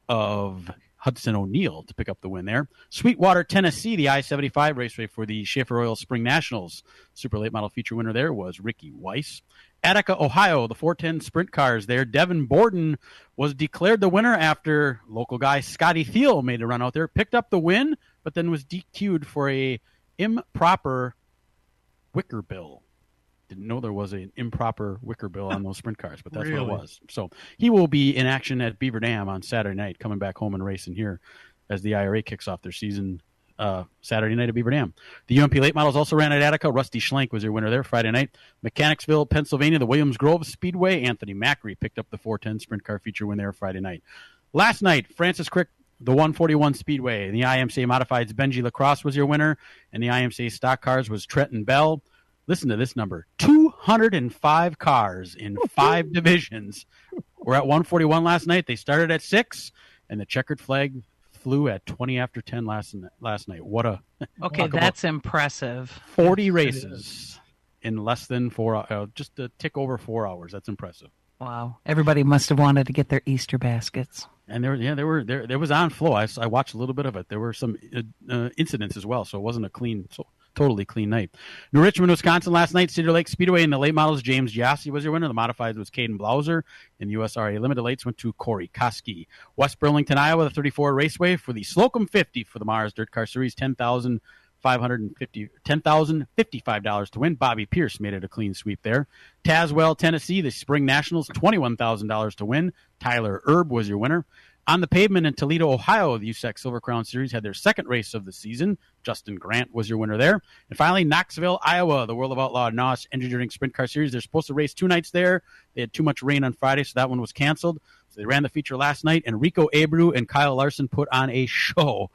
[SPEAKER 3] of Hudson O'Neill to pick up the win there. Sweetwater, Tennessee, the I-75 Raceway for the Schaefer Oil Spring Nationals. Super late model feature winner there was Ricky Weiss. Attica, Ohio, the 410 Sprint Cars there. Devin Borden was declared the winner after local guy Scotty Thiel made a run out there, picked up the win, but then was DQ'd for a improper wicker bill. Didn't know there was an improper wicker bill on those sprint cars, but that's
[SPEAKER 2] Really?
[SPEAKER 3] what it was. So he will be in action at Beaver Dam on Saturday night, coming back home and racing here as the IRA kicks off their season Saturday night at Beaver Dam. The UMP late models also ran at Attica. Rusty Schlenk was your winner there Friday night. Mechanicsville, Pennsylvania, the Williams Grove Speedway. Anthony Macri picked up the 410 sprint car feature win there Friday night. Last night, Francis Crick, the 141 Speedway. In the IMCA Modifieds, Benji Lacrosse was your winner. And the IMCA Stock Cars was Trenton Bell. Listen to this number. 205 cars in 5 divisions were at 141 last night. They started at 6, and the checkered flag flew at 20 after 10 last night. What a
[SPEAKER 4] Okay, that's impressive.
[SPEAKER 3] 40 races in less than 4 just a tick over 4 hours. That's impressive.
[SPEAKER 4] Wow. Everybody must have wanted to get their Easter baskets.
[SPEAKER 3] And there was on flow. I watched a little bit of it. There were some incidents as well, so it wasn't a totally clean night. New Richmond, Wisconsin last night, Cedar Lake Speedway in the late models, James Jassy was your winner. The modifieds was Caden Blauser. And the USRA Limited Lates went to Corey Koski. West Burlington, Iowa, the 34 Raceway for the Slocum 50 for the Mars Dirt Car Series, $10,055 to win. Bobby Pierce made it a clean sweep there. Tazewell, Tennessee, the Spring Nationals, $21,000 to win. Tyler Erb was your winner. On the pavement in Toledo, Ohio, the USAC Silver Crown Series had their second race of the season. Justin Grant was your winner there. And finally, Knoxville, Iowa, the World of Outlaw NOS Engineering Sprint Car Series. They're supposed to race 2 nights there. They had too much rain on Friday, so that one was canceled. So they ran the feature last night, and Rico Abreu and Kyle Larson put on a show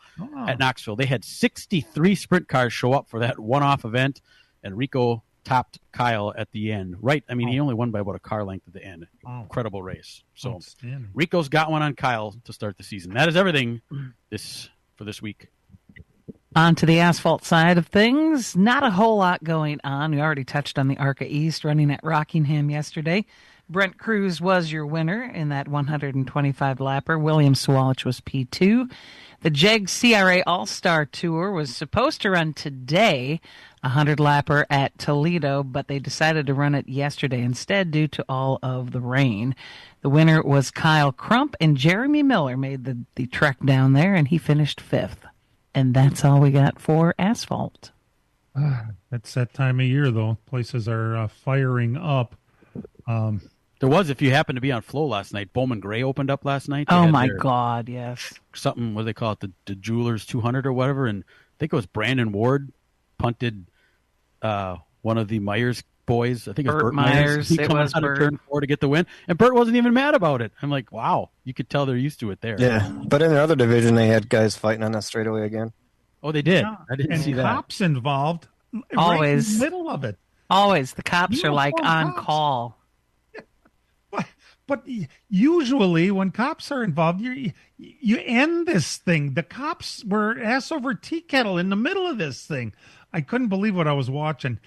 [SPEAKER 3] at Knoxville. They had 63 sprint cars show up for that one-off event, and Rico topped Kyle at the end. Right? I mean, he only won by about a car length at the end. Incredible race. So Rico's got one on Kyle to start the season. That is everything for this week.
[SPEAKER 4] On to the asphalt side of things. Not a whole lot going on. We already touched on the ARCA East running at Rockingham yesterday. Brent Cruz was your winner in that 125 lapper. William Swalich was P2. The JEG CRA All-Star Tour was supposed to run today, a 100-lapper at Toledo, but they decided to run it yesterday instead due to all of the rain. The winner was Kyle Crump, and Jeremy Miller made the trek down there, and he finished 5th. And that's all we got for asphalt.
[SPEAKER 2] It's that time of year, though. Places are firing up.
[SPEAKER 3] There was, if you happened to be on Flow last night, Bowman Gray opened up last night.
[SPEAKER 4] Oh, my God, yes.
[SPEAKER 3] Something, what do they call it, the Jewelers 200 or whatever, and I think it was Brandon Ward punted one of the Myers boys. I think it was Burt Myers. He came out of turn 4 to get the win, and Burt wasn't even mad about it. I'm like, wow, you could tell they're used to it there.
[SPEAKER 5] Yeah, but in the other division, they had guys fighting on that straightaway again.
[SPEAKER 3] Oh, they did?
[SPEAKER 2] Yeah.
[SPEAKER 3] I didn't see that. And
[SPEAKER 2] cops involved.
[SPEAKER 4] Always.
[SPEAKER 2] Right in the middle of it.
[SPEAKER 4] Always. The cops are like on call.
[SPEAKER 2] But usually when cops are involved, you end this thing. The cops were ass over tea kettle in the middle of this thing. I couldn't believe what I was watching.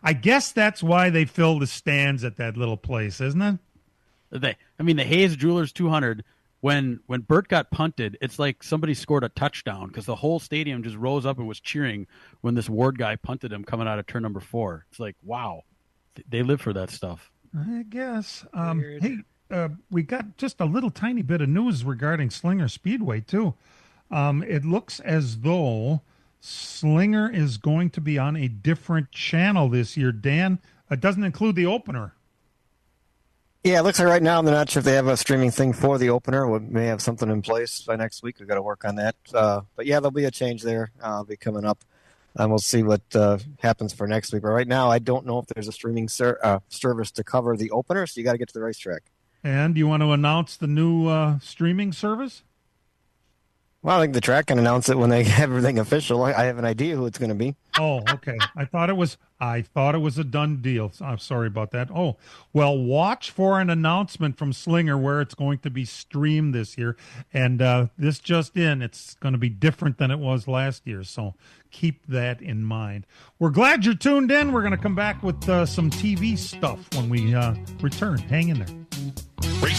[SPEAKER 2] I guess that's why they fill the stands at that little place, isn't it?
[SPEAKER 3] The Hayes Jewelers 200, when Burt got punted, it's like somebody scored a touchdown because the whole stadium just rose up and was cheering when this Ward guy punted him coming out of turn number 4. It's like, wow, they live for that stuff.
[SPEAKER 2] I guess. Hey, we got just a little tiny bit of news regarding Slinger Speedway, too. It looks as though Slinger is going to be on a different channel this year. Dan, it doesn't include the opener.
[SPEAKER 5] Yeah, it looks like right now they're not sure if they have a streaming thing for the opener. We may have something in place by next week. We've got to work on that. But yeah, there'll be a change there. Be coming up. And we'll see what happens for next week. But right now, I don't know if there's a streaming service to cover the opener, so you got to get to the racetrack.
[SPEAKER 2] And you want to announce the new streaming service?
[SPEAKER 5] Well, I think the track can announce it when they have everything official. I have an idea who it's going to be.
[SPEAKER 2] Oh, okay. I thought it was a done deal. I'm sorry about that. Oh, well, watch for an announcement from Slinger where it's going to be streamed this year. And this just in, it's going to be different than it was last year. So keep that in mind. We're glad you're tuned in. We're going to come back with some TV stuff when we return. Hang in there.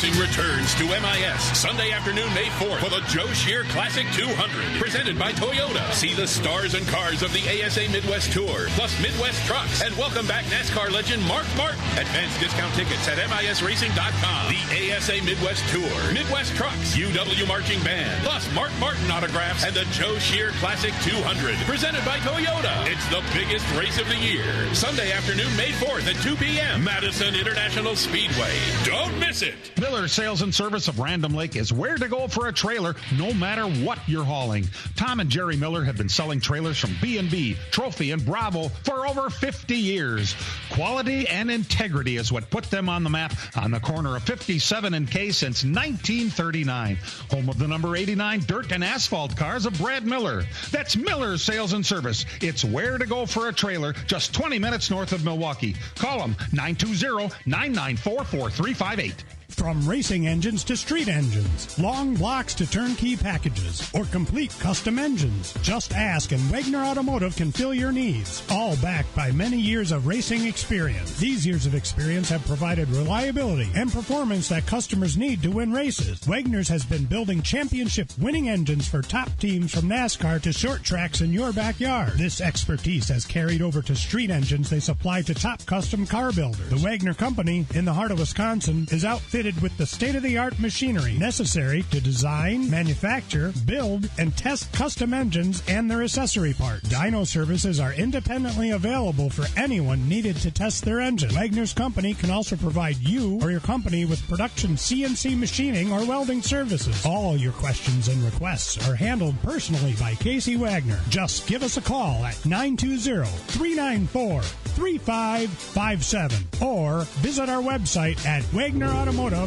[SPEAKER 7] Racing returns to MIS Sunday afternoon, May 4th for the Joe Shear Classic 200, presented by Toyota. See the stars and cars of the ASA Midwest Tour, plus Midwest Trucks, and welcome back NASCAR legend Mark Martin. Advanced discount tickets at MISRacing.com. The ASA Midwest Tour, Midwest Trucks, UW Marching Band, plus Mark Martin autographs, and the Joe Shear Classic 200, presented by Toyota. It's the biggest race of the year. Sunday afternoon, May 4th at 2 p.m. Madison International Speedway. Don't miss it.
[SPEAKER 11] Miller Sales and Service of Random Lake is where to go for a trailer, no matter what you're hauling. Tom and Jerry Miller have been selling trailers from B&B, Trophy, and Bravo for over 50 years. Quality and integrity is what put them on the map on the corner of 57 and K since 1939. Home of the number 89 dirt and asphalt cars of Brad Miller. That's Miller Sales and Service. It's where to go for a trailer, just 20 minutes north of Milwaukee. Call them 920-994-4358.
[SPEAKER 10] From racing engines to street engines, long blocks to turnkey packages, or complete custom engines, just ask and Wagner Automotive can fill your needs. All backed by many years of racing experience. These years of experience have provided reliability and performance that customers need to win races. Wagner's has been building championship-winning engines for top teams from NASCAR to short tracks in your backyard. This expertise has carried over to street engines they supply to top custom car builders. The Wagner Company, in the heart of Wisconsin, is outfitted with the state-of-the-art machinery necessary to design, manufacture, build, and test custom engines and their accessory parts. Dyno services are independently available for anyone needed to test their engine. Wagner's Company can also provide you or your company with production CNC machining or welding services. All your questions and requests are handled personally by Casey Wagner. Just give us a call at 920-394-3557 or visit our website at WagnerAutomotive.com.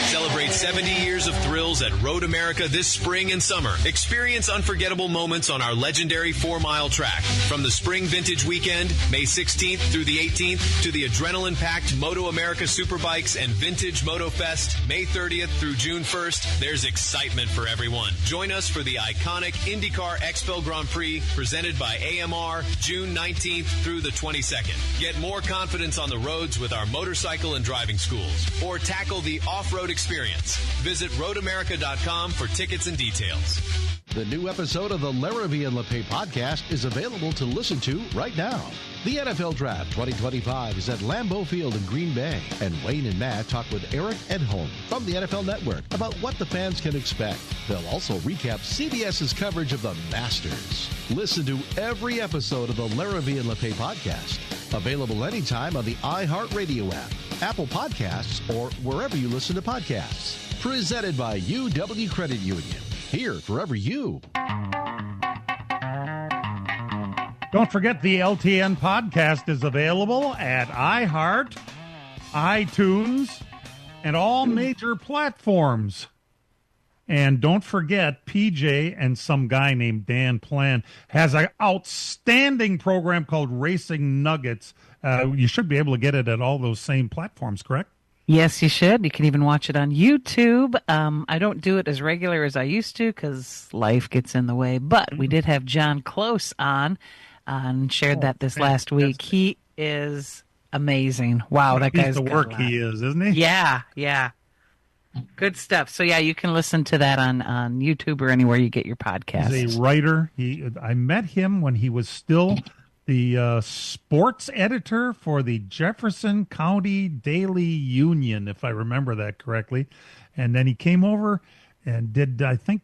[SPEAKER 17] Celebrate 70 years of thrills at Road America this spring and summer. Experience unforgettable moments on our legendary 4-mile track. From the Spring Vintage Weekend, May 16th through the 18th, to the adrenaline-packed Moto America Superbikes and Vintage Moto Fest, May 30th through June 1st, there's excitement for everyone. Join us for the iconic IndyCar XFL Grand Prix, presented by AMR, June 19th through the 22nd. Get more confidence on the roads with our motorcycle and driving schools, or tackle the off-road experience. Visit roadamerica.com for tickets and details.
[SPEAKER 12] The new episode of the Larrabee and LePay podcast is available to listen to right now. The NFL Draft 2025 is at Lambeau Field in Green Bay, and Wayne and Matt talk with Eric Edholm from the NFL Network about what the fans can expect. They'll also recap CBS's coverage of the Masters. Listen to every episode of the Larrabee and LePay podcast, available anytime on the iHeartRadio app, Apple Podcasts, or wherever you listen to podcasts. Presented by UW Credit Union. Here forever you.
[SPEAKER 2] Don't forget the LTN podcast is available at iHeart, iTunes, and all major platforms. And don't forget, PJ and some guy named Dan Plan has an outstanding program called Racing Nuggets. You should be able to get it at all those same platforms, correct?
[SPEAKER 4] Yes, you should. You can even watch it on YouTube. I don't do it as regular as I used to because life gets in the way. But we did have John Close on and shared that this last week. He is amazing. Wow, that guy's
[SPEAKER 2] the work he is, isn't he?
[SPEAKER 4] Yeah. Good stuff. So, yeah, you can listen to that on YouTube or anywhere you get your podcasts.
[SPEAKER 2] He's a writer. I met him when he was still the sports editor for the Jefferson County Daily Union, if I remember that correctly. And then he came over and did, I think,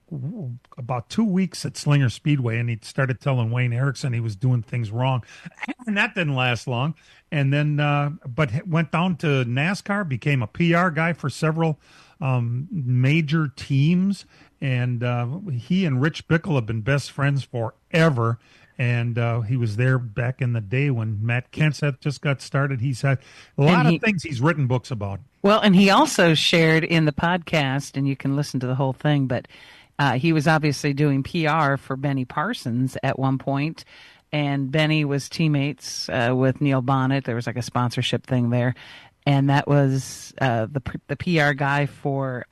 [SPEAKER 2] about 2 weeks at Slinger Speedway, and he started telling Wayne Erickson he was doing things wrong. And that didn't last long. And then, but went down to NASCAR, became a PR guy for several major teams. And he and Rich Bickle have been best friends forever. And he was there back in the day when Matt Kenseth just got started. He's had a lot of things he's written books about.
[SPEAKER 4] Well, and he also shared in the podcast, and you can listen to the whole thing, but he was obviously doing PR for Benny Parsons at one point, and Benny was teammates with Neil Bonnet. There was like a sponsorship thing there. And that was the PR guy for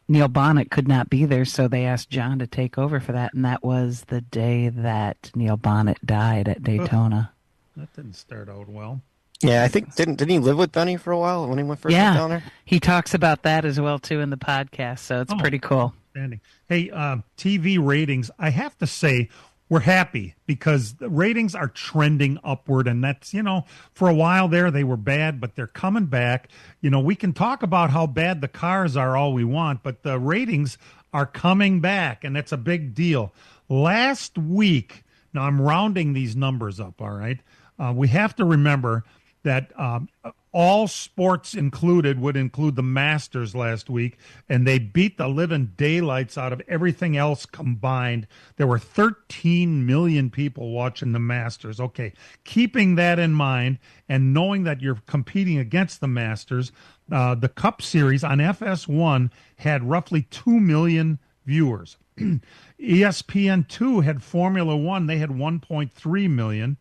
[SPEAKER 4] Neil Bonnet could not be there, so they asked John to take over for that. And that was the day that Neil Bonnet died at Daytona.
[SPEAKER 2] That didn't start out well.
[SPEAKER 5] Yeah, I think didn't he live with Benny for a while when he went first went down there?
[SPEAKER 4] He talks about that as well too in the podcast, so it's pretty cool.
[SPEAKER 2] Outstanding. Hey, TV ratings, I have to say we're happy because the ratings are trending upward, and that's, for a while there they were bad, but they're coming back. We can talk about how bad the cars are all we want, but the ratings are coming back, and that's a big deal. Last week, now I'm rounding these numbers up, all right? We have to remember that all sports included would include the Masters last week, and they beat the living daylights out of everything else combined. There were 13 million people watching the Masters. Okay, keeping that in mind and knowing that you're competing against the Masters, the Cup Series on FS1 had roughly 2 million viewers. ESPN2 had Formula One. They had 1.3 million.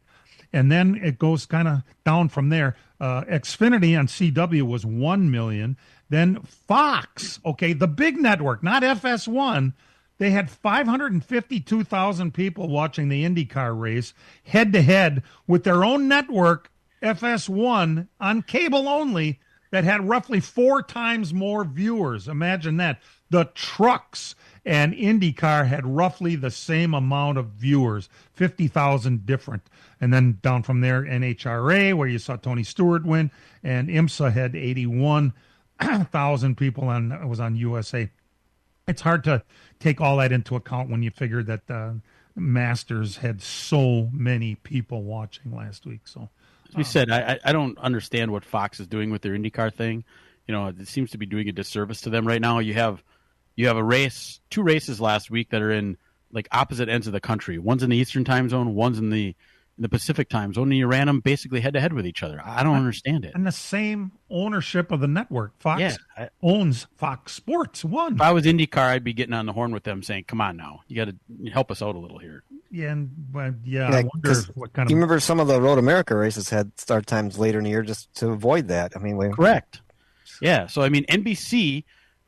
[SPEAKER 2] And then it goes kind of down from there. Xfinity on CW was 1 million. Then Fox, okay, the big network, not FS1, they had 552,000 people watching the IndyCar race head-to-head with their own network, FS1, on cable only, that had roughly 4 times more viewers. Imagine that. The trucks and IndyCar had roughly the same amount of viewers, 50,000 different. And then down from there, NHRA, where you saw Tony Stewart win, and IMSA had 81,000 people was on USA. It's hard to take all that into account when you figure that Masters had so many people watching last week. So,
[SPEAKER 3] as we said, I don't understand what Fox is doing with their IndyCar thing. It seems to be doing a disservice to them right now. You have a race, 2 races last week that are in like opposite ends of the country. One's in the Eastern time zone, one's in the Pacific time zone, and you ran them basically head to head with each other. I don't understand it.
[SPEAKER 2] And the same ownership of the network. Fox owns Fox Sports 1.
[SPEAKER 3] If I was IndyCar, I'd be getting on the horn with them saying, come on now, you got to help us out a little here.
[SPEAKER 2] Yeah, I wonder what kind of...
[SPEAKER 5] You remember some of the Road America races had start times later in the year just to avoid that.
[SPEAKER 3] Correct. Yeah, so NBC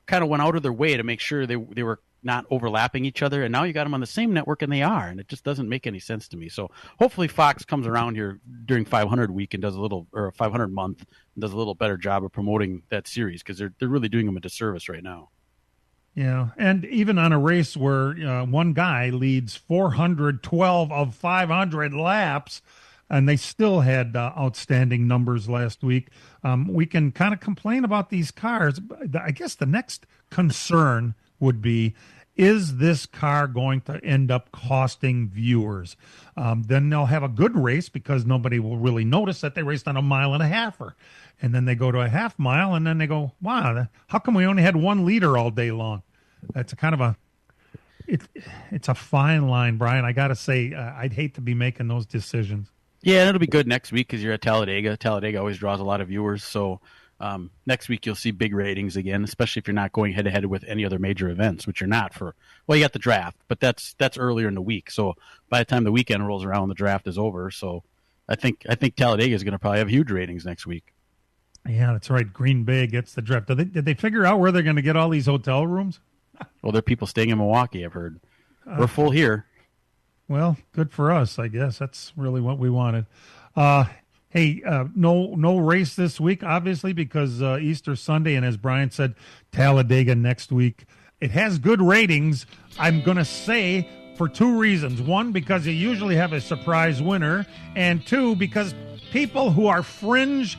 [SPEAKER 3] kind of went out of their way to make sure they were not overlapping each other, and now you got them on the same network, and they are, and it just doesn't make any sense to me. So hopefully Fox comes around here during 500 week and does a little, or 500 month, and does a little better job of promoting that series, because they're really doing them a disservice right now.
[SPEAKER 2] Yeah, and even on a race where one guy leads 412 of 500 laps, and they still had outstanding numbers last week. We can kind of complain about these cars. I guess the next concern would be, is this car going to end up costing viewers? Then they'll have a good race because nobody will really notice that they raced on a 1.5 miles. And then they go to a 0.5 mile, and then they go, wow, how come we only had 1 leader all day long? That's a kind of it's a fine line, Brian. I got to say, I'd hate to be making those decisions.
[SPEAKER 3] Yeah, and it'll be good next week because you're at Talladega. Talladega always draws a lot of viewers, so next week you'll see big ratings again, especially if you're not going head-to-head with any other major events, which you're not for. Well, you got the draft, but that's earlier in the week. So by the time the weekend rolls around, the draft is over. So I think Talladega is going to probably have huge ratings next week.
[SPEAKER 2] Yeah, that's right. Green Bay gets the draft. Did they figure out where they're going to get all these hotel rooms?
[SPEAKER 3] Well, there are people staying in Milwaukee, I've heard. We're full here.
[SPEAKER 2] Well, good for us, I guess. That's really what we wanted. Hey, no race this week, obviously, because Easter Sunday, and as Brian said, Talladega next week. It has good ratings, I'm going to say, for 2 reasons. 1, because you usually have a surprise winner, and 2, because people who are fringe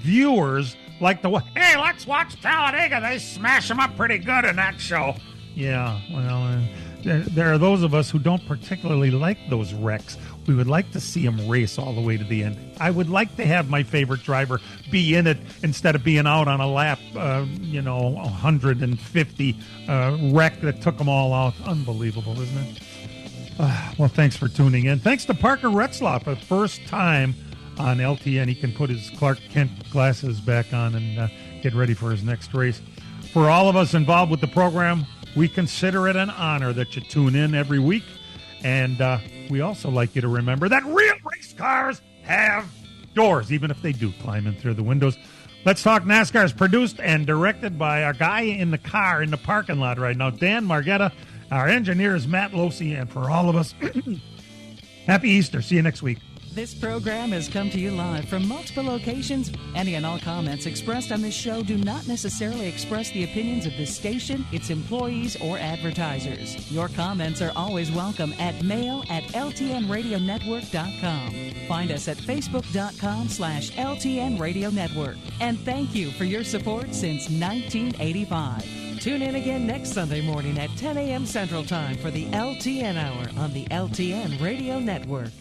[SPEAKER 2] viewers like hey, let's watch Talladega. They smash them up pretty good in that show. Yeah, well, there are those of us who don't particularly like those wrecks. We would like to see them race all the way to the end. I would like to have my favorite driver be in it instead of being out on a lap, 150 wreck that took them all out. Unbelievable, isn't it? Well, thanks for tuning in. Thanks to Parker Retzlaff for the first time on LTN. He can put his Clark Kent glasses back on and get ready for his next race. For all of us involved with the program, we consider it an honor that you tune in every week. And we also like you to remember that real race cars have doors, even if they do climb in through the windows. Let's Talk NASCAR is produced and directed by our guy in the car in the parking lot right now, Dan Margetta. Our engineer is Matt Losey. And for all of us, happy Easter. See you next week.
[SPEAKER 20] This program has come to you live from multiple locations. Any and all comments expressed on this show do not necessarily express the opinions of this station, its employees, or advertisers. Your comments are always welcome at mail@ltnradionetwork.com. Find us at facebook.com/LTN Radio Network. And thank you for your support since 1985. Tune in again next Sunday morning at 10 a.m. Central Time for the LTN Hour on the LTN Radio Network.